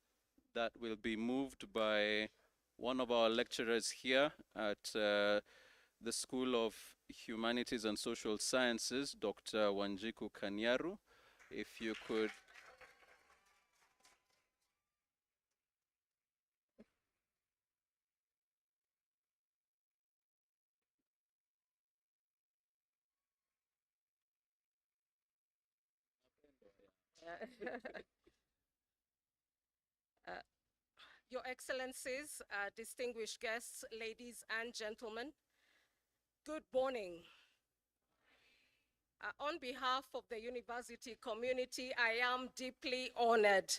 that will be moved by one of our lecturers here at the School of Humanities and Social Sciences, Dr. Wanjiku Kanyaru. If you could. Your Excellencies, distinguished guests, ladies and gentlemen, good morning. On behalf of the university community, I am deeply honored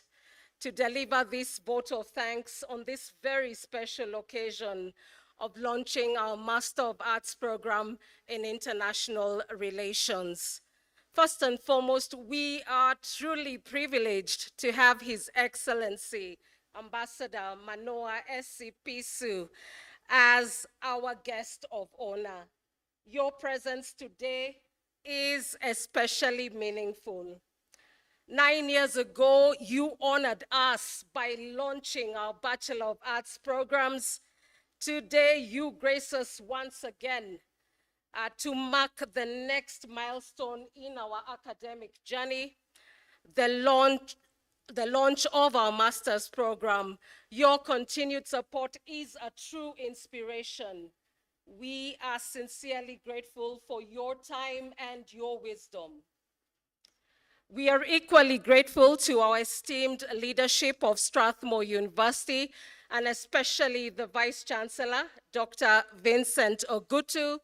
to deliver this vote of thanks on this very special occasion of launching our Master of Arts program in International Relations. First and foremost, we are truly privileged to have His Excellency, Ambassador Manoa Esipisu, as our guest of honor. Your presence today is especially meaningful. 9 years ago, you honored us by launching our Bachelor of Arts programs. Today, you grace us once again to mark the next milestone in our academic journey, the launch of our master's program. Your continued support is a true inspiration. We are sincerely grateful for your time and your wisdom. We are equally grateful to our esteemed leadership of Strathmore University, and especially the Vice Chancellor, Dr. Vincent Ogutu,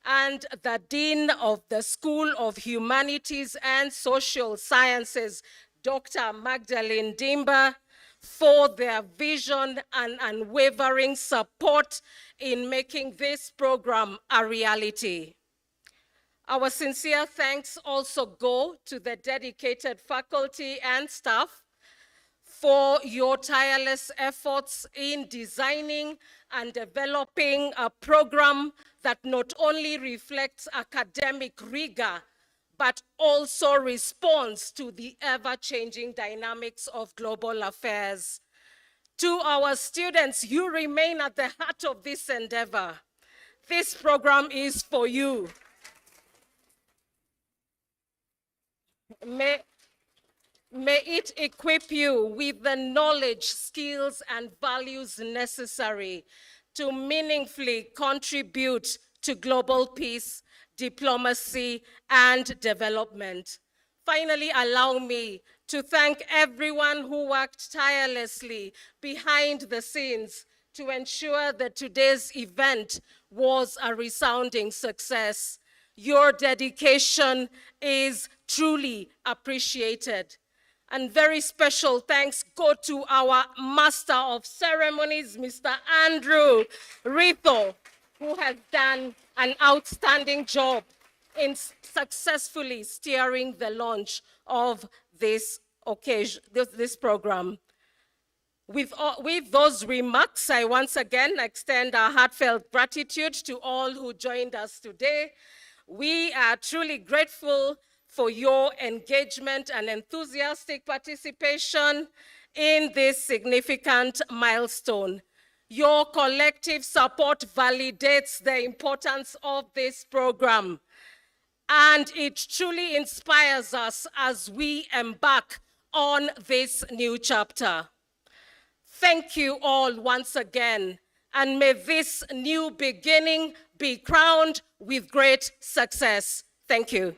and the Dean of the School of Humanities and Social Sciences, Dr. Magdalene Dimba, for their vision and unwavering support in making this program a reality. Our sincere thanks also go to the dedicated faculty and staff for your tireless efforts in designing and developing a program that not only reflects academic rigor, but also responds to the ever-changing dynamics of global affairs. To our students, you remain at the heart of this endeavor. This program is for you. May it equip you with the knowledge, skills, and values necessary to meaningfully contribute to global peace, diplomacy, and development. Finally, allow me to thank everyone who worked tirelessly behind the scenes to ensure that today's event was a resounding success. Your dedication is truly appreciated. And very special thanks go to our Master of Ceremonies, Mr. Andrew Rito, who has done an outstanding job in successfully steering the launch of this occasion, this program. With those remarks, I once again extend our heartfelt gratitude to all who joined us today. We are truly grateful for your engagement and enthusiastic participation in this significant milestone. Your collective support validates the importance of this program, and it truly inspires us as we embark on this new chapter. Thank you all once again, and may this new beginning be crowned with great success. Thank you.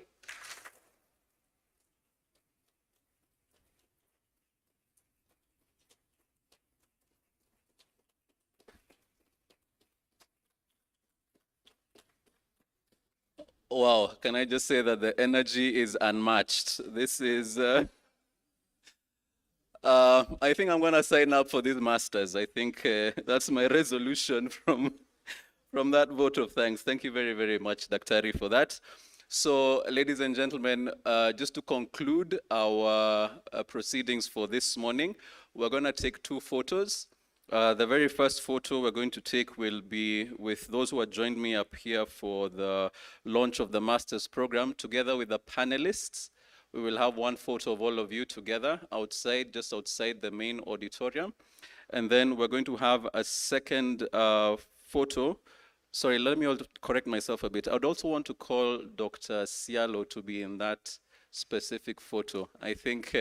Wow, can I just say that the energy is unmatched? This is, I think I'm gonna sign up for these masters. I think that's my resolution from that vote of thanks. Thank you very, very much, Daktari, for that. So, ladies and gentlemen, just to conclude our proceedings for this morning, we're gonna take 2 photos. The very first photo we're going to take will be with those who have joined me up here for the launch of the master's program, together with the panelists. We will have 1 photo of all of you together outside, just outside the main auditorium. And then we're going to have a second photo. Sorry, let me correct myself a bit. I'd also want to call Dr. Sialo to be in that specific photo. I think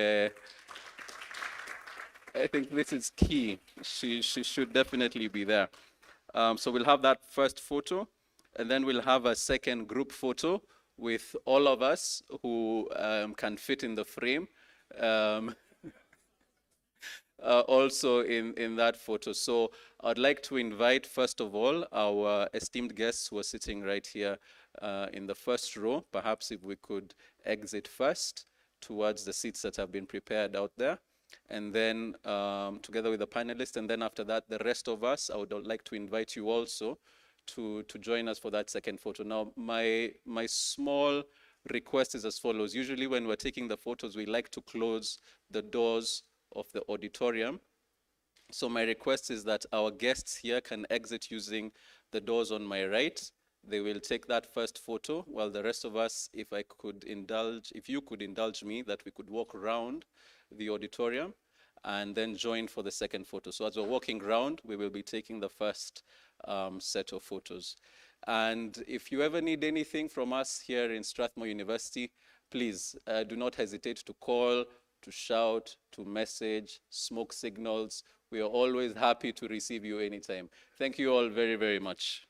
this is key. She should definitely be there. So we'll have that first photo, and then we'll have a second group photo with all of us who can fit in the frame. Also in that photo. So I'd like to invite, first of all, our esteemed guests who are sitting right here in the first row. Perhaps if we could exit first towards the seats that have been prepared out there. And then together with the panelists, and then after that, the rest of us, I would like to invite you also to join us for that second photo. Now, my small request is as follows. Usually when we're taking the photos, we like to close the doors of the auditorium. So my request is that our guests here can exit using the doors on my right. They will take that first photo, while the rest of us, if you could indulge me, that we could walk around the auditorium and then join for the second photo. So as we're walking around, we will be taking the first set of photos. And if you ever need anything from us here in Strathmore University, please do not hesitate to call, to shout, to message, smoke signals. We are always happy to receive you anytime. Thank you all very, very much.